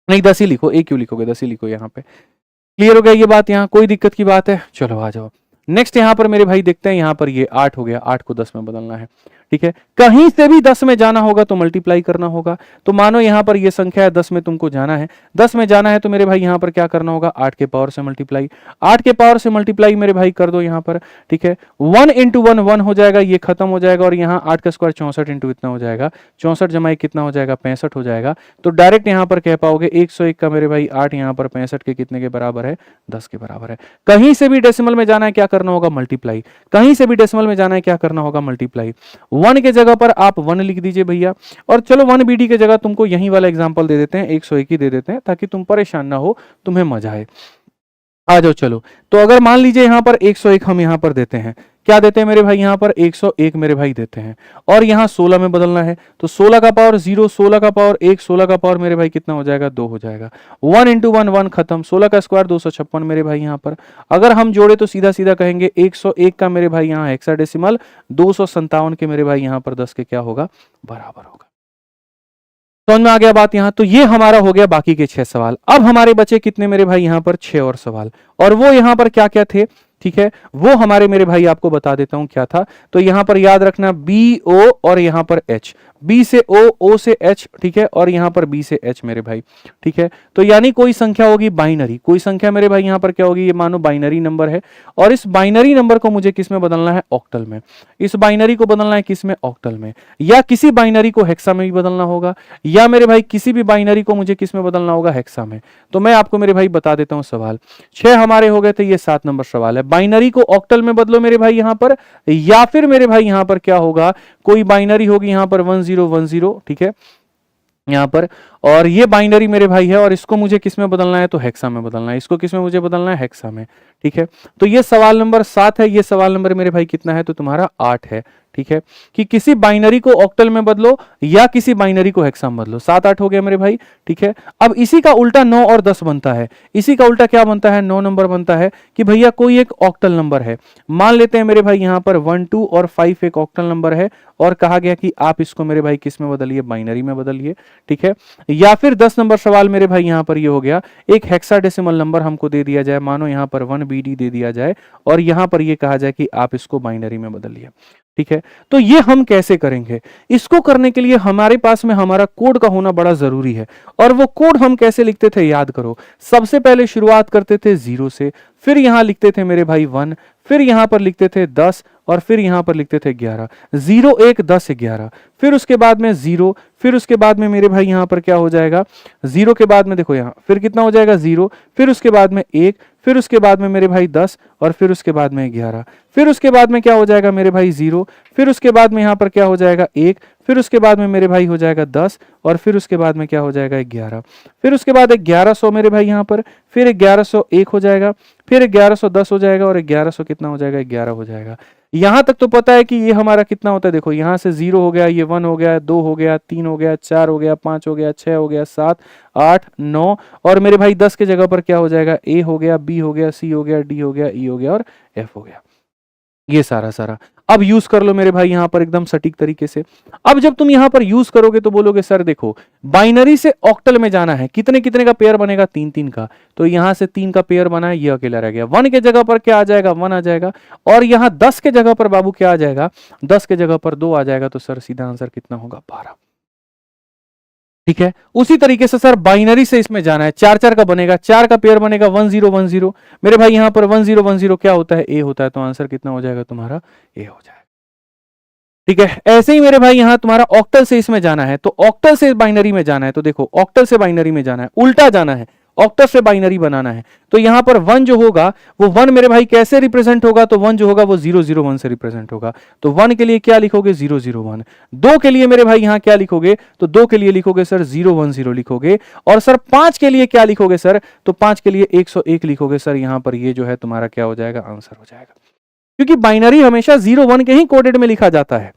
नहीं 10 ही लिखो, क्यों लिखोगे 10 ही लिखो यहाँ पे। क्लियर हो गया ये बात, यहाँ कोई दिक्कत की बात है। चलो आ जाओ नेक्स्ट यहाँ पर मेरे भाई देखते हैं। यहाँ पर ये 8 हो गया, 8 को 10 में बदलना है, ठीक है। कहीं से भी 10 में जाना होगा तो मल्टीप्लाई करना होगा। तो मानो यहाँ पर ये संख्या है 10 में तुमको जाना है, 10 में जाना है तो मेरे भाई यहाँ पर क्या करना होगा 8 के पावर से मल्टीप्लाई। 8 के पावर से मल्टीप्लाई मेरे भाई कर दो यहाँ पर, ठीक है। 1 इंटू 1 1 हो जाएगा, ये खत्म हो जाएगा और यहाँ 8 का स्क्वायर 64 इंटू इतना हो जाएगा, 64 जमा 1 कितना हो जाएगा 65 हो जाएगा। तो डायरेक्ट यहाँ पर कह पाओगे 101 का मेरे भाई 8 यहाँ पर 65 के कितने के बराबर है 10 के बराबर है। कहीं से भी डेसिमल में जाना है क्या करना होगा मल्टीप्लाई, कहीं से भी डेसिमल में जाना है क्या करना होगा मल्टीप्लाई। 1 के जगह पर आप 1 लिख दीजिए भैया, और चलो 1 BD के जगह तुमको यही वाला एग्जांपल दे देते हैं, 101 ही दे देते हैं ताकि तुम परेशान ना हो, तुम्हें मजा आए। आ जाओ चलो, तो अगर मान लीजिए यहाँ पर 101 हम यहाँ पर देते हैं, क्या देते हैं मेरे भाई यहाँ पर 101 मेरे भाई देते हैं, और यहाँ 16 में बदलना है तो 16 का पावर 0, 16 का पावर 1, 16 का पावर मेरे भाई कितना हो जाएगा 2 हो जाएगा। 1 इंटू 1 1 खत्म, 16 का स्क्वायर 256 मेरे भाई यहाँ पर। अगर हम जोड़े तो सीधा सीधा कहेंगे 101 का मेरे भाई यहाँ हेक्साडेसिमल 257 के मेरे भाई यहाँ पर 10 के क्या होगा बराबर होगा। समझ में आ गया बात यहाँ। तो ये हमारा हो गया बाकी के 6 सवाल। अब हमारे बचे कितने मेरे भाई यहाँ पर 6 और सवाल, और वो यहाँ पर क्या क्या थे, ठीक है, वो हमारे मेरे भाई आपको बता देता हूं क्या था। तो यहां पर याद रखना बी ओ और यहां पर एच, बी से ओ, ओ से एच, ठीक है, और यहां पर बी से एच मेरे भाई, ठीक है। तो यानी कोई संख्या होगी बाइनरी, कोई संख्या मेरे भाई यहां पर क्या होगी, ये मानो बाइनरी नंबर है, और इस बाइनरी नंबर को मुझे किस में बदलना है, ऑक्टल में। इस बाइनरी को बदलना है किस में, ऑक्टल में, या किसी बाइनरी को हेक्सा में भी बदलना होगा, या मेरे भाई किसी भी बाइनरी को मुझे किस में बदलना होगा, हेक्सा में। तो मैं आपको मेरे भाई बता देता हूं सवाल, 6 हमारे हो गए थे, ये 7 नंबर सवाल है। बाइनरी को ऑक्टल में बदलो मेरे भाई यहां पर, या फिर मेरे भाई यहां पर क्या होगा, कोई बाइनरी होगी यहां पर 1010, ठीक है, यहां पर, और ये बाइनरी मेरे भाई है, और इसको मुझे किस में बदलना है, तो हेक्सा में बदलना है। इसको किस में मुझे बदलना है, हेक्सा में, ठीक है। तो ये सवाल नंबर 7 है, ये सवाल नंबर मेरे भाई कितना है, तो तुम्हारा 8 है, ठीक है, कि किसी बाइनरी को ऑक्टल में बदलो या किसी बाइनरी को हेक्सा में बदलो। 7 8 हो गया मेरे भाई, ठीक है। अब इसी का उल्टा 9 और 10 बनता है, इसी का उल्टा क्या बनता है, 9 नंबर बनता है, कि भैया कोई एक ऑक्टल नंबर है, मान लेते हैं मेरे भाई यहां पर 1 2 और 5 एक ऑक्टल नंबर है, और कहा गया कि आप इसको मेरे भाई किस में बदलिए, बाइनरी में बदलिए, ठीक है। या फिर 10 नंबर सवाल मेरे भाई यहां पर ये हो गया, एक हेक्साडेसिमल नंबर हमको दे दिया जाए, मानो यहां पर 1 BD दे दिया जाए, और यहां पर ये कहा जाए कि आप इसको बाइनरी में बदलिए, ठीक है। तो ये हम कैसे करेंगे, इसको करने के लिए हमारे पास में हमारा कोड का होना बड़ा जरूरी है, और वो कोड हम कैसे लिखते थे, याद करो। सबसे पहले शुरुआत करते थे 0 से, फिर यहां लिखते थे मेरे भाई 1, फिर यहां पर लिखते थे 10, और फिर यहां पर लिखते थे 11, 0 1 10 11, फिर उसके बाद में 0, फिर उसके बाद में मेरे भाई यहां पर क्या हो जाएगा, 0 के बाद में देखो यहां फिर कितना हो जाएगा, 0, फिर उसके बाद में 1, फिर उसके बाद में मेरे भाई 10, और फिर उसके बाद में 11, फिर उसके बाद में क्या हो जाएगा मेरे भाई 0, फिर उसके बाद में यहां पर क्या हो जाएगा 1, फिर उसके बाद में मेरे भाई हो जाएगा 10, और फिर उसके बाद में क्या हो जाएगा 11, फिर उसके बाद 1100 मेरे भाई यहां पर, फिर 1101 हो जाएगा, फिर 1110 हो जाएगा, और 1100 कितना हो जाएगा, 11 हो जाएगा। यहां तक तो पता है कि ये हमारा कितना होता है, देखो यहां से 0 हो गया, ये 1 हो गया, 2 हो गया, 3 हो गया, 4 हो गया, 5 हो गया, 6 हो गया, 7 8 9, और मेरे भाई 10 के जगह पर क्या हो जाएगा, ए हो गया, बी हो गया, सी हो गया, डी हो गया, ई हो गया, और एफ हो गया। ये सारा सारा अब यूज कर लो मेरे भाई यहां पर एकदम सटीक तरीके से। अब जब तुम यहां पर यूज करोगे तो बोलोगे सर देखो बाइनरी से ऑक्टल में जाना है, कितने कितने का पेयर बनेगा, 3 3 का, तो यहां से 3 का पेयर बना है, ये अकेला रह गया। 1 के जगह पर क्या आ जाएगा, 1 आ जाएगा, और यहां 10 के जगह पर बाबू क्या आ जाएगा, 10 के जगह पर 2 आ जाएगा, तो सर सीधा आंसर कितना होगा, 12। ठीक है, उसी तरीके से सर बाइनरी से इसमें जाना है, 4 4 का बनेगा, 4 का पेयर बनेगा 1 0 1 0, मेरे भाई यहां पर 1 0 1 0 क्या होता है, ए होता है, तो आंसर कितना हो जाएगा तुम्हारा, ए हो जाएगा। ठीक है, ऐसे ही मेरे भाई यहां तुम्हारा ऑक्टल से इसमें जाना है, तो ऑक्टल से बाइनरी में जाना है, तो देखो ऑक्टल से बाइनरी में जाना है, उल्टा जाना है, ऑक्टल से बाइनरी बनाना है, तो यहां पर 1 जो होगा वो 1 मेरे भाई कैसे रिप्रेजेंट होगा, तो 1 जो होगा वो 0 0 1 से रिप्रेजेंट होगा, तो 1 के लिए क्या लिखोगे, 0 0 1। 2 के लिए मेरे भाई यहां क्या लिखोगे, तो 2 के लिए लिखोगे सर 0 1 0 लिखोगे, और सर 5 के लिए क्या लिखोगे सर, तो 5 के लिए 101 लिखोगे सर। यहां पर ये जो है तुम्हारा क्या हो जाएगा, आंसर हो जाएगा, क्योंकि बाइनरी हमेशा 0 1 के ही कोडेड में लिखा जाता है,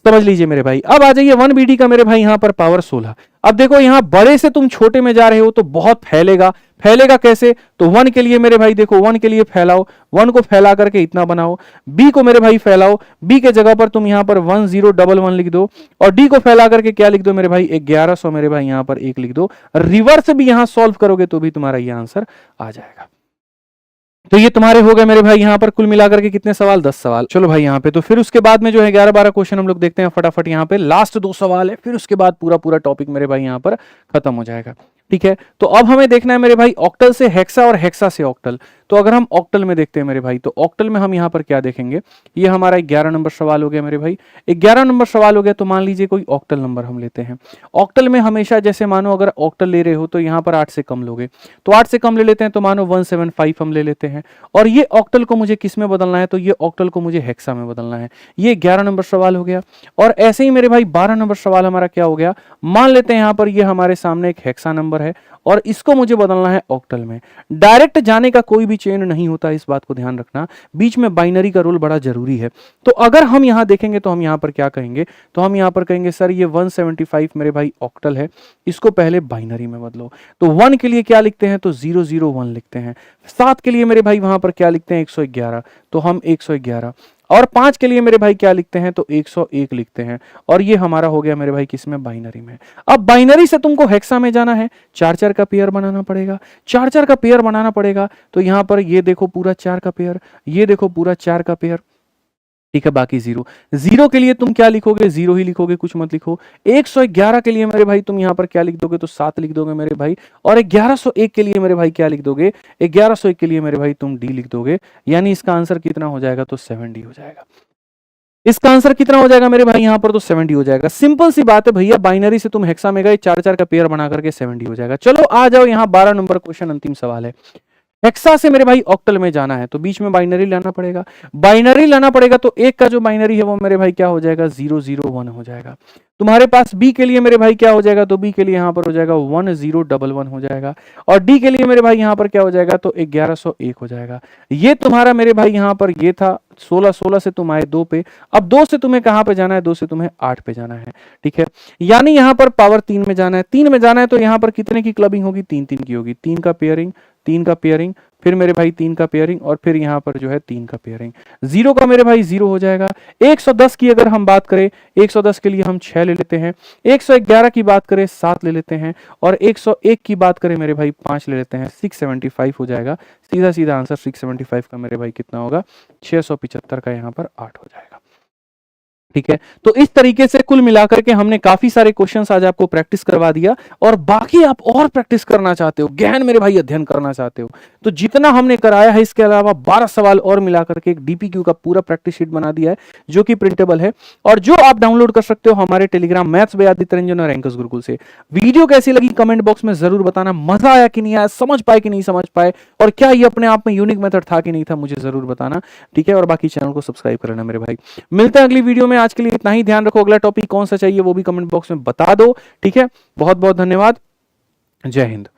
समझ लीजिए मेरे भाई। अब आ जाइए 1 BD का मेरे भाई यहां पर पावर 16। अब देखो यहां बड़े से तुम छोटे में जा रहे हो तो बहुत फैलेगा, फैलेगा कैसे, तो 1 के लिए मेरे भाई देखो 1 के लिए फैलाओ, 1 को फैला करके इतना बनाओ, बी को मेरे भाई फैलाओ, बी के जगह पर तुम यहां पर 1 0 1 1 लिख दो, और डी को फैला करके क्या लिख दो मेरे भाई 1100 मेरे भाई यहां पर 1 लिख दो, रिवर्स भी यहां सॉल्व करोगे तो भी तुम्हारा यह आंसर आ जाएगा। तो ये तुम्हारे हो गए मेरे भाई यहां पर कुल मिलाकर के कितने सवाल, 10 सवाल। चलो भाई यहां पे तो फिर उसके बाद में जो है 11 12 क्वेश्चन हम लोग देखते हैं फटाफट। यहां पे लास्ट 2 सवाल है, फिर उसके बाद पूरा पूरा टॉपिक मेरे भाई यहां पर खत्म हो जाएगा। ठीक है, तो अब हमें देखना है मेरे भाई ऑक्टल से हेक्सा और हेक्सा से ऑक्टल। तो अगर हम ऑक्टल में देखते हैं मेरे भाई, तो ऑक्टल में हम यहां पर क्या देखेंगे, ये हमारा 11 नंबर सवाल हो गया मेरे भाई। 11 नंबर सवाल हो गया, तो मान लीजिए कोई ऑक्टल नंबर हम लेते हैं। ऑक्टल में हमेशा जैसे मानो अगर ऑक्टल ले रहे हो तो यहां पर 8 से कम लोगे, तो 8 से कम ले लेते हैं, तो मानो 175 हम ले लेते हैं, और ये ऑक्टल को मुझे किस में बदलना है, तो ये ऑक्टल को मुझे हेक्सा में बदलना है। ये 11 नंबर सवाल हो गया। और ऐसे ही मेरे भाई 12 नंबर सवाल हमारा क्या हो गया, मान लेते हैं यहां पर ये हमारे सामने एक हेक्सा नंबर है और इसको मुझे बदलना है ऑक्टल में। डायरेक्ट जाने का कोई भी चेन नहीं होता, इस बात को ध्यान रखना, बीच में बाइनरी का रोल बड़ा जरूरी है। तो अगर हम यहां देखेंगे तो हम यहां पर क्या कहेंगे, तो हम यहां पर कहेंगे सर ये 175 मेरे भाई ऑक्टल है, इसको पहले बाइनरी में बदलो। तो 1 के लिए क्या लिखते हैं, तो 0 0 1 लिखते हैं। 7 के लिए मेरे भाई वहां पर क्या लिखते हैं, 111, तो हम 111। और 5 के लिए मेरे भाई क्या लिखते हैं, तो 101 लिखते हैं। और ये हमारा हो गया मेरे भाई किसमें, बाइनरी में। अब बाइनरी से तुमको हेक्सा में जाना है, 4-4 का पेयर बनाना पड़ेगा, 4-4 का पेयर बनाना पड़ेगा। तो यहां पर ये देखो पूरा 4 का पेयर, ये देखो पूरा 4 का पेयर, ठीक है, बाकी 0 के लिए तुम क्या लिखोगे, 0 ही लिखोगे, कुछ मत लिखो। 111 के लिए मेरे भाई तुम यहां पर क्या लिख दोगे, तो 7 लिख दोगे मेरे भाई। और 1101 के लिए मेरे भाई क्या लिख दोगे, 1101 के लिए मेरे भाई तुम डी लिख दोगे। यानी इसका आंसर कितना हो जाएगा, तो 7D हो जाएगा। इसका आंसर कितना हो जाएगा मेरे भाई, यहां पर तो 7D हो जाएगा। सिंपल सी बात है भैया, बाइनरी से तुम हेक्सा में गए, 4-4 का पेयर बना करके 7D हो जाएगा। चलो आ जाओ, यहां 12 नंबर क्वेश्चन, अंतिम सवाल है। हेक्सा से मेरे भाई ऑक्टल में जाना है, तो बीच में बाइनरी लाना पड़ेगा। बाइनरी लाना पड़ेगा तो एक का जो बाइनरी है वो मेरे भाई क्या हो जाएगा, 001 हो जाएगा। तुम्हारे पास बी के लिए मेरे भाई क्या हो जाएगा, तो बी के लिए यहां पर हो जाएगा 1011 हो जाएगा। और डी के लिए मेरे भाई यहां पर क्या हो जाएगा, तो 1101 हो जाएगा। ये तुम्हारा मेरे भाई यहां पर ये था 16 से तुम आए 2 पे। अब 2 से तुम्हें कहां पे जाना है, 2 से तुम्हें 8 पे जाना है, ठीक है। यानी यहां पर पावर 3 में जाना है, 3 में जाना है तो यहां पर कितने की क्लबिंग होगी, 3-3 की होगी। 3 का पेयरिंग, 3 का पेयरिंग, फिर मेरे भाई 3 का पेयरिंग, और फिर यहां पर जो है 3 का पेयरिंग। 0 का मेरे भाई 0 हो जाएगा। 110 की अगर हम बात करें, 110 के लिए हम 6 ले लेते हैं। 111 की बात करें 7 ले लेते हैं। और 101 की बात करें मेरे भाई 5 ले लेते हैं, 675 हो जाएगा। सीधा सीधा आंसर 675 का मेरे भाई कितना होगा, 675 का यहाँ पर 8 हो जाएगा, ठीक है। तो इस तरीके से कुल मिलाकर के हमने काफी सारे क्वेश्चंस आज आपको प्रैक्टिस करवा दिया। और बाकी आप और प्रैक्टिस करना चाहते हो, गहन मेरे भाई अध्ययन करना चाहते हो, तो जितना हमने कराया है इसके अलावा 12 सवाल और मिलाकर के एक डीपीक्यू का पूरा प्रैक्टिस शीट बना दिया है, जो कि प्रिंटेबल है और जो आप डाउनलोड कर सकते हो हमारे Telegram maths by Aditya Ranjan और एंकर्स गुरुकुल से। वीडियो कैसी लगी कमेंट बॉक्स में जरूर बताना, मजा आया कि नहीं आया, समझ पाए कि नहीं समझ पाए, और क्या ये अपने आप में यूनिक मेथड था कि नहीं था, मुझे जरूर बताना, ठीक है। और बाकी चैनल को सब्सक्राइब कर लेना मेरे भाई। मिलते हैं अगली वीडियो में, आज के लिए इतना ही। ध्यान रखो, अगला टॉपिक कौन सा चाहिए वो भी कमेंट बॉक्स में बता दो, ठीक है। बहुत बहुत धन्यवाद, जय हिंद।